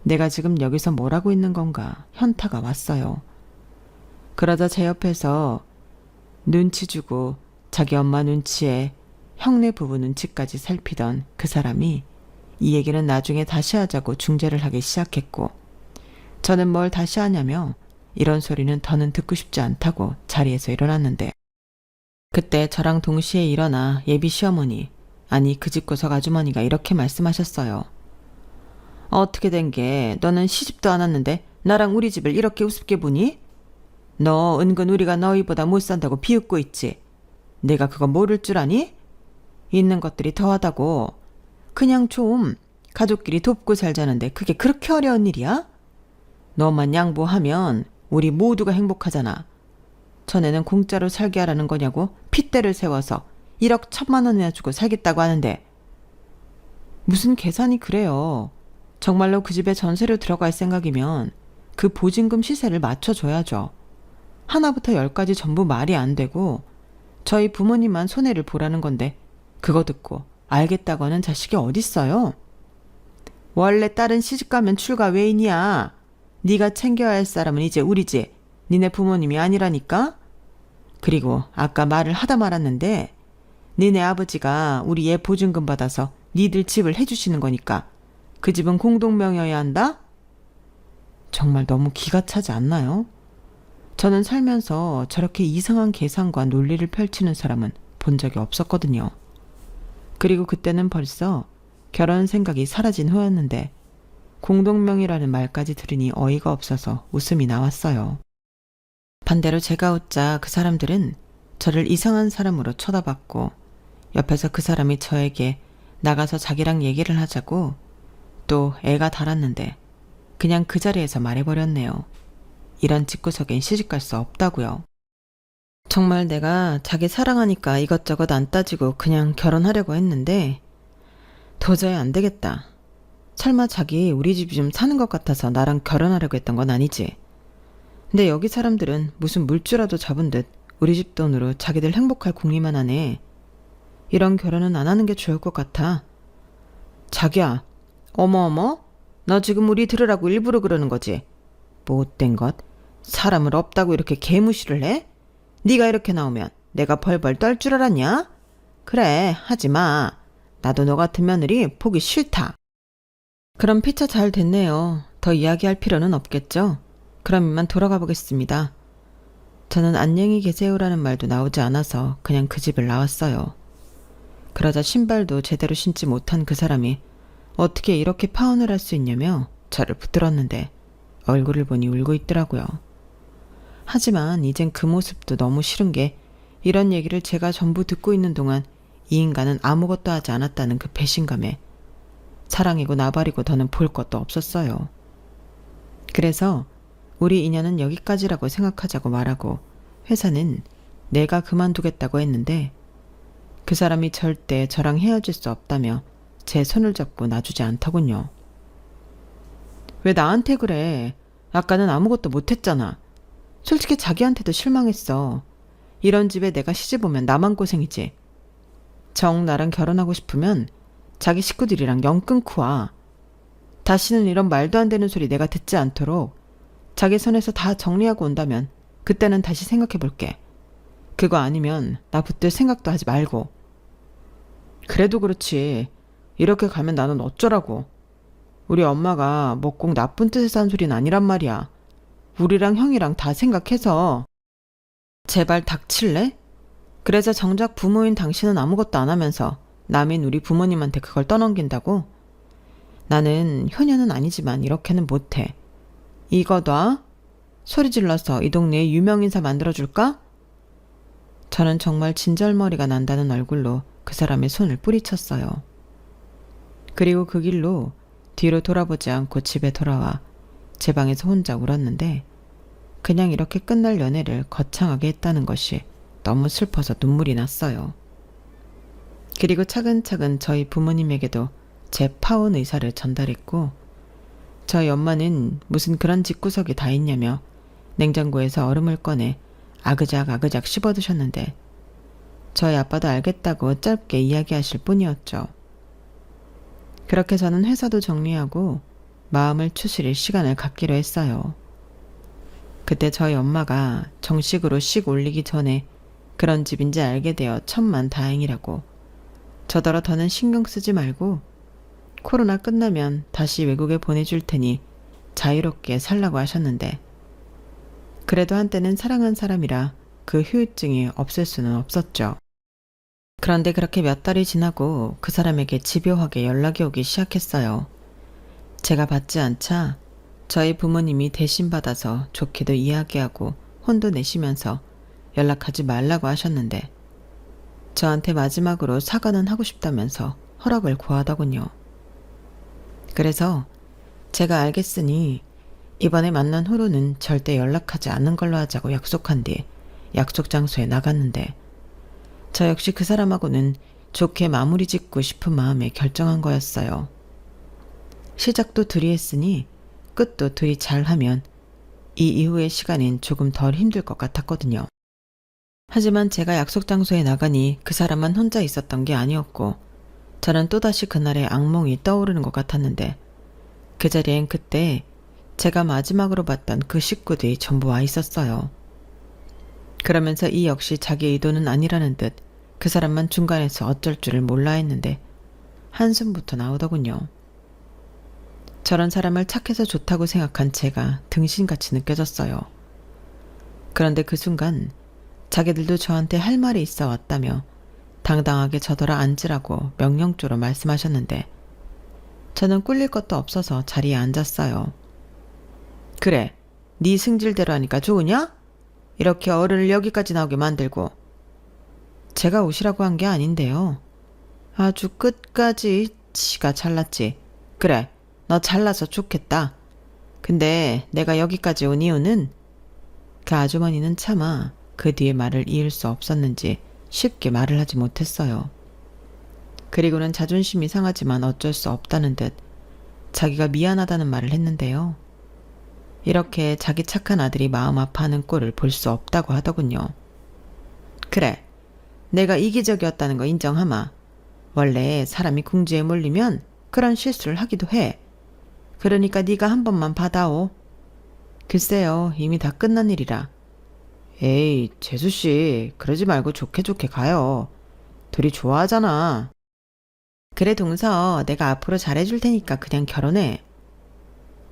내가 지금 여기서 뭘 하고 있는 건가 현타가 왔어요. 그러자 제 옆에서 눈치 주고 자기 엄마 눈치에 형네 부부 눈치까지 살피던 그 사람이 이 얘기는 나중에 다시 하자고 중재를 하기 시작했고, 저는 뭘 다시 하냐며 이런 소리는 더는 듣고 싶지 않다고 자리에서 일어났는데, 그때 저랑 동시에 일어나 예비 시어머니, 아니 그 집구석 아주머니가 이렇게 말씀하셨어요. 어떻게 된 게 너는 시집도 안 왔는데 나랑 우리 집을 이렇게 우습게 보니? 너 은근 우리가 너희보다 못 산다고 비웃고 있지. 내가 그거 모를 줄 아니? 있는 것들이 더하다고. 그냥 좀 가족끼리 돕고 살자는데 그게 그렇게 어려운 일이야? 너만 양보하면 우리 모두가 행복하잖아. 전에는 공짜로 살게 하라는 거냐고 핏대를 세워서 1억 1천만 원이나 주고 살겠다고 하는데. 무슨 계산이 그래요. 정말로 그 집에 전세로 들어갈 생각이면 그 보증금 시세를 맞춰줘야죠. 하나부터 10까지 전부 말이 안 되고 저희 부모님만 손해를 보라는 건데 그거 듣고 알겠다고 하는 자식이 어딨어요? 원래 딸은 시집가면 출가 외인이야. 네가 챙겨야 할 사람은 이제 우리지. 니네 부모님이 아니라니까? 그리고 아까 말을 하다 말았는데 니네 아버지가 우리 애 보증금 받아서 니들 집을 해주시는 거니까 그 집은 공동명의여야 한다? 정말 너무 기가 차지 않나요? 저는 살면서 저렇게 이상한 계산과 논리를 펼치는 사람은 본 적이 없었거든요. 그리고 그때는 벌써 결혼 생각이 사라진 후였는데 공동명의라는 말까지 들으니 어이가 없어서 웃음이 나왔어요. 반대로 제가 웃자 그 사람들은 저를 이상한 사람으로 쳐다봤고, 옆에서 그 사람이 저에게 나가서 자기랑 얘기를 하자고 또 애가 달았는데 그냥 그 자리에서 말해버렸네요. 이런 집구석엔 시집갈 수 없다고요. 정말 내가 자기 사랑하니까 이것저것 안 따지고 그냥 결혼하려고 했는데 도저히 안 되겠다. 설마 자기 우리 집이 좀 사는 것 같아서 나랑 결혼하려고 했던 건 아니지. 근데 여기 사람들은 무슨 물주라도 잡은 듯 우리 집 돈으로 자기들 행복할 궁리만 하네. 이런 결혼은 안 하는 게 좋을 것 같아. 자기야, 어머어머? 너 지금 우리 들으라고 일부러 그러는 거지? 못된 것. 사람을 없다고 이렇게 개무시를 해? 네가 이렇게 나오면 내가 벌벌 떨 줄 알았냐? 그래, 하지 마. 나도 너 같은 며느리 보기 싫다. 그럼 피차 잘 됐네요. 더 이야기할 필요는 없겠죠? 그럼 이만 돌아가 보겠습니다. 저는 안녕히 계세요라는 말도 나오지 않아서 그냥 그 집을 나왔어요. 그러자 신발도 제대로 신지 못한 그 사람이 어떻게 이렇게 파혼을 할 수 있냐며 저를 붙들었는데 얼굴을 보니 울고 있더라고요. 하지만 이젠 그 모습도 너무 싫은 게 이런 얘기를 제가 전부 듣고 있는 동안 이 인간은 아무것도 하지 않았다는 그 배신감에 사랑이고 나발이고 더는 볼 것도 없었어요. 그래서 우리 인연은 여기까지라고 생각하자고 말하고 회사는 내가 그만두겠다고 했는데 그 사람이 절대 저랑 헤어질 수 없다며 제 손을 잡고 놔주지 않더군요. 왜 나한테 그래? 아까는 아무것도 못했잖아. 솔직히 자기한테도 실망했어. 이런 집에 내가 시집 오면 나만 고생이지. 정 나랑 결혼하고 싶으면 자기 식구들이랑 연 끊고 와. 다시는 이런 말도 안 되는 소리 내가 듣지 않도록 자기 손에서 다 정리하고 온다면 그때는 다시 생각해 볼게. 그거 아니면 나 붙들 생각도 하지 말고. 그래도 그렇지. 이렇게 가면 나는 어쩌라고. 우리 엄마가 뭐 꼭 나쁜 뜻에서 한 소리는 아니란 말이야. 우리랑 형이랑 다 생각해서. 제발 닥칠래? 그래서 정작 부모인 당신은 아무것도 안 하면서 남인 우리 부모님한테 그걸 떠넘긴다고? 나는 효녀는 아니지만 이렇게는 못해. 이거 놔? 소리 질러서 이 동네에 유명인사 만들어줄까? 저는 정말 진절머리가 난다는 얼굴로 그 사람의 손을 뿌리쳤어요. 그리고 그 길로 뒤로 돌아보지 않고 집에 돌아와 제 방에서 혼자 울었는데 그냥 이렇게 끝날 연애를 거창하게 했다는 것이 너무 슬퍼서 눈물이 났어요. 그리고 차근차근 저희 부모님에게도 제 파혼 의사를 전달했고 저희 엄마는 무슨 그런 집구석이 다 있냐며 냉장고에서 얼음을 꺼내 아그작 씹어드셨는데 저희 아빠도 알겠다고 짧게 이야기하실 뿐이었죠. 그렇게 저는 회사도 정리하고 마음을 추스릴 시간을 갖기로 했어요. 그때 저희 엄마가 정식으로 식 올리기 전에 그런 집인지 알게 되어 천만 다행이라고 저더러 더는 신경 쓰지 말고 코로나 끝나면 다시 외국에 보내줄 테니 자유롭게 살라고 하셨는데 그래도 한때는 사랑한 사람이라 그 후유증이 없을 수는 없었죠. 그런데 그렇게 몇 달이 지나고 그 사람에게 집요하게 연락이 오기 시작했어요. 제가 받지 않자 저희 부모님이 대신 받아서 좋게도 이야기하고 혼도 내시면서 연락하지 말라고 하셨는데 저한테 마지막으로 사과는 하고 싶다면서 허락을 구하더군요. 그래서 제가 알겠으니 이번에 만난 후로는 절대 연락하지 않는 걸로 하자고 약속한 뒤 약속 장소에 나갔는데 저 역시 그 사람하고는 좋게 마무리 짓고 싶은 마음에 결정한 거였어요. 시작도 둘이 했으니 끝도 둘이 잘하면 이 이후의 시간은 조금 덜 힘들 것 같았거든요. 하지만 제가 약속 장소에 나가니 그 사람만 혼자 있었던 게 아니었고 저는 또다시 그날의 악몽이 떠오르는 것 같았는데 그 자리엔 그때 제가 마지막으로 봤던 그 식구들이 전부 와 있었어요. 그러면서 이 역시 자기 의도는 아니라는 듯 그 사람만 중간에서 어쩔 줄을 몰라 했는데 한숨부터 나오더군요. 저런 사람을 착해서 좋다고 생각한 제가 등신같이 느껴졌어요. 그런데 그 순간 자기들도 저한테 할 말이 있어 왔다며 당당하게 저더러 앉으라고 명령조로 말씀하셨는데 저는 꿀릴 것도 없어서 자리에 앉았어요. 그래, 네 승질대로 하니까 좋으냐? 이렇게 어른을 여기까지 나오게 만들고. 제가 오시라고 한 게 아닌데요. 아주 끝까지 지가 잘났지. 그래, 너 잘나서 좋겠다. 근데 내가 여기까지 온 이유는 그 아주머니는 차마 그 뒤에 말을 이을 수 없었는지 쉽게 말을 하지 못했어요. 그리고는 자존심이 상하지만 어쩔 수 없다는 듯 자기가 미안하다는 말을 했는데요. 이렇게 자기 착한 아들이 마음 아파하는 꼴을 볼 수 없다고 하더군요. 그래, 내가 이기적이었다는 거 인정하마. 원래 사람이 궁지에 몰리면 그런 실수를 하기도 해. 그러니까 네가 한 번만 받아오. 글쎄요, 이미 다 끝난 일이라. 에이, 재수씨, 그러지 말고 좋게 가요. 둘이 좋아하잖아. 그래, 동서, 내가 앞으로 잘해줄 테니까 그냥 결혼해.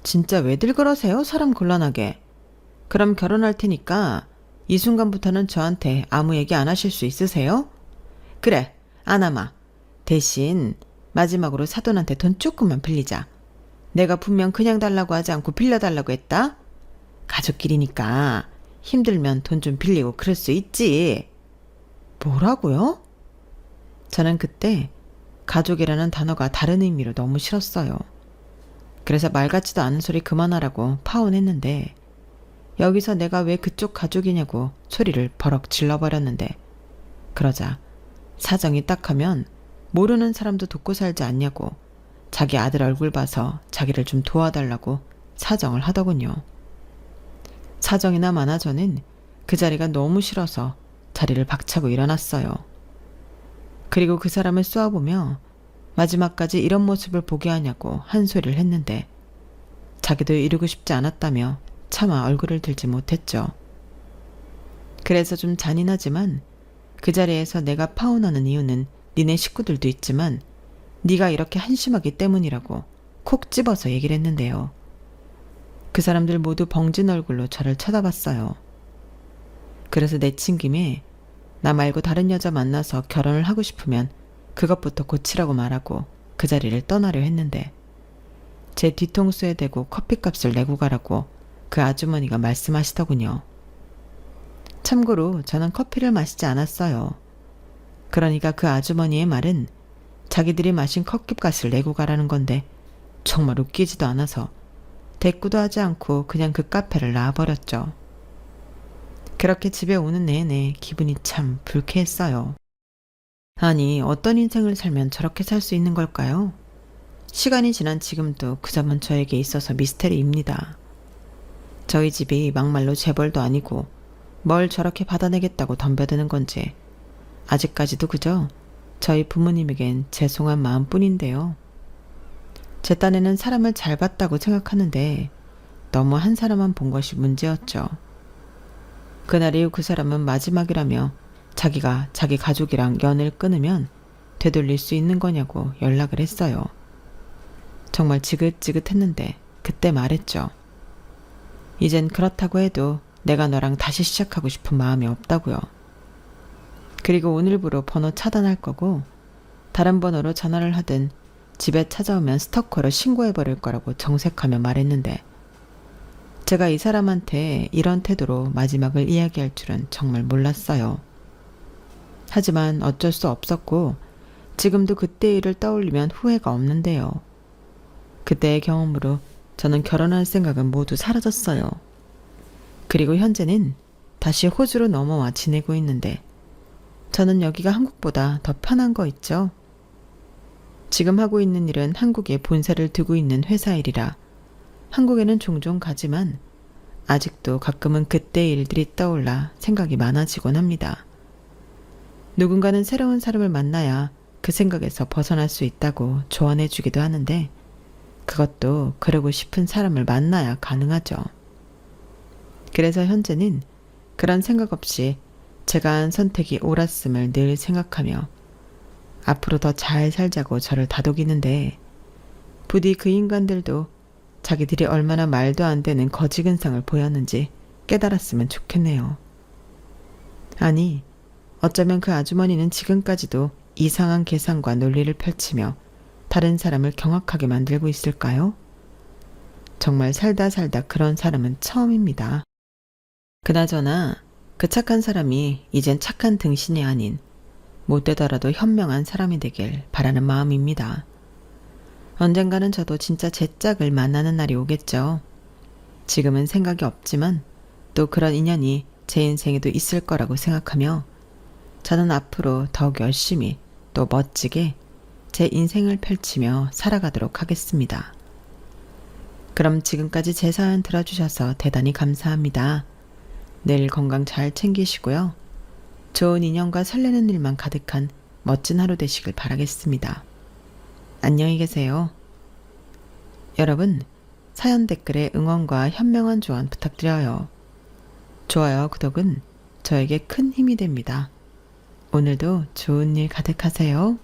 진짜 왜들 그러세요? 사람 곤란하게. 그럼 결혼할 테니까 이 순간부터는 저한테 아무 얘기 안 하실 수 있으세요? 그래, 아나마. 대신 마지막으로 사돈한테 돈 조금만 빌리자. 내가 분명 그냥 달라고 하지 않고 빌려달라고 했다? 가족끼리니까 힘들면 돈 좀 빌리고 그럴 수 있지. 뭐라고요? 저는 그때 가족이라는 단어가 다른 의미로 너무 싫었어요. 그래서 말 같지도 않은 소리 그만하라고 파혼했는데 여기서 내가 왜 그쪽 가족이냐고 소리를 버럭 질러버렸는데 그러자 사정이 딱 하면 모르는 사람도 돕고 살지 않냐고 자기 아들 얼굴 봐서 자기를 좀 도와달라고 사정을 하더군요. 사정이나 마나 저는 그 자리가 너무 싫어서 자리를 박차고 일어났어요. 그리고 그 사람을 쏘아보며 마지막까지 이런 모습을 보게 하냐고 한 소리를 했는데 자기도 이루고 싶지 않았다며 차마 얼굴을 들지 못했죠. 그래서 좀 잔인하지만 그 자리에서 내가 파혼하는 이유는 니네 식구들도 있지만 네가 이렇게 한심하기 때문이라고 콕 집어서 얘기를 했는데요. 그 사람들 모두 벙진 얼굴로 저를 쳐다봤어요. 그래서 내친 김에 나 말고 다른 여자 만나서 결혼을 하고 싶으면 그것부터 고치라고 말하고 그 자리를 떠나려 했는데 제 뒤통수에 대고 커피값을 내고 가라고 그 아주머니가 말씀하시더군요. 참고로 저는 커피를 마시지 않았어요. 그러니까 그 아주머니의 말은 자기들이 마신 커피값을 내고 가라는 건데 정말 웃기지도 않아서 대꾸도 하지 않고 그냥 그 카페를 나와버렸죠. 그렇게 집에 오는 내내 기분이 참 불쾌했어요. 아니, 어떤 인생을 살면 저렇게 살 수 있는 걸까요? 시간이 지난 지금도 그 점은 저에게 있어서 미스테리입니다. 저희 집이 막말로 재벌도 아니고 뭘 저렇게 받아내겠다고 덤벼드는 건지 아직까지도 그저 저희 부모님에겐 죄송한 마음뿐인데요. 제 딴에는 사람을 잘 봤다고 생각하는데 너무 한 사람만 본 것이 문제였죠. 그날 이후 그 사람은 마지막이라며 자기가 자기 가족이랑 연을 끊으면 되돌릴 수 있는 거냐고 연락을 했어요. 정말 지긋지긋했는데 그때 말했죠. 이젠 그렇다고 해도 내가 너랑 다시 시작하고 싶은 마음이 없다고요. 그리고 오늘부로 번호 차단할 거고 다른 번호로 전화를 하든 집에 찾아오면 스토커로 신고해버릴 거라고 정색하며 말했는데 제가 이 사람한테 이런 태도로 마지막을 이야기할 줄은 정말 몰랐어요. 하지만 어쩔 수 없었고 지금도 그때 일을 떠올리면 후회가 없는데요. 그때의 경험으로 저는 결혼할 생각은 모두 사라졌어요. 그리고 현재는 다시 호주로 넘어와 지내고 있는데 저는 여기가 한국보다 더 편한 거 있죠? 지금 하고 있는 일은 한국에 본사를 두고 있는 회사 일이라 한국에는 종종 가지만 아직도 가끔은 그때 일들이 떠올라 생각이 많아지곤 합니다. 누군가는 새로운 사람을 만나야 그 생각에서 벗어날 수 있다고 조언해 주기도 하는데 그것도 그러고 싶은 사람을 만나야 가능하죠. 그래서 현재는 그런 생각 없이 제가 한 선택이 옳았음을 늘 생각하며 앞으로 더 잘 살자고 저를 다독이는데 부디 그 인간들도 자기들이 얼마나 말도 안 되는 거지 근성을 보였는지 깨달았으면 좋겠네요. 아니, 어쩌면 그 아주머니는 지금까지도 이상한 계산과 논리를 펼치며 다른 사람을 경악하게 만들고 있을까요? 정말 살다 그런 사람은 처음입니다. 그나저나 그 착한 사람이 이젠 착한 등신이 아닌 못되더라도 현명한 사람이 되길 바라는 마음입니다. 언젠가는 저도 진짜 제 짝을 만나는 날이 오겠죠. 지금은 생각이 없지만 또 그런 인연이 제 인생에도 있을 거라고 생각하며 저는 앞으로 더욱 열심히 또 멋지게 제 인생을 펼치며 살아가도록 하겠습니다. 그럼 지금까지 제 사연 들어주셔서 대단히 감사합니다. 내일 건강 잘 챙기시고요. 좋은 인연과 설레는 일만 가득한 멋진 하루 되시길 바라겠습니다. 안녕히 계세요. 여러분, 사연 댓글에 응원과 현명한 조언 부탁드려요. 좋아요, 구독은 저에게 큰 힘이 됩니다. 오늘도 좋은 일 가득하세요.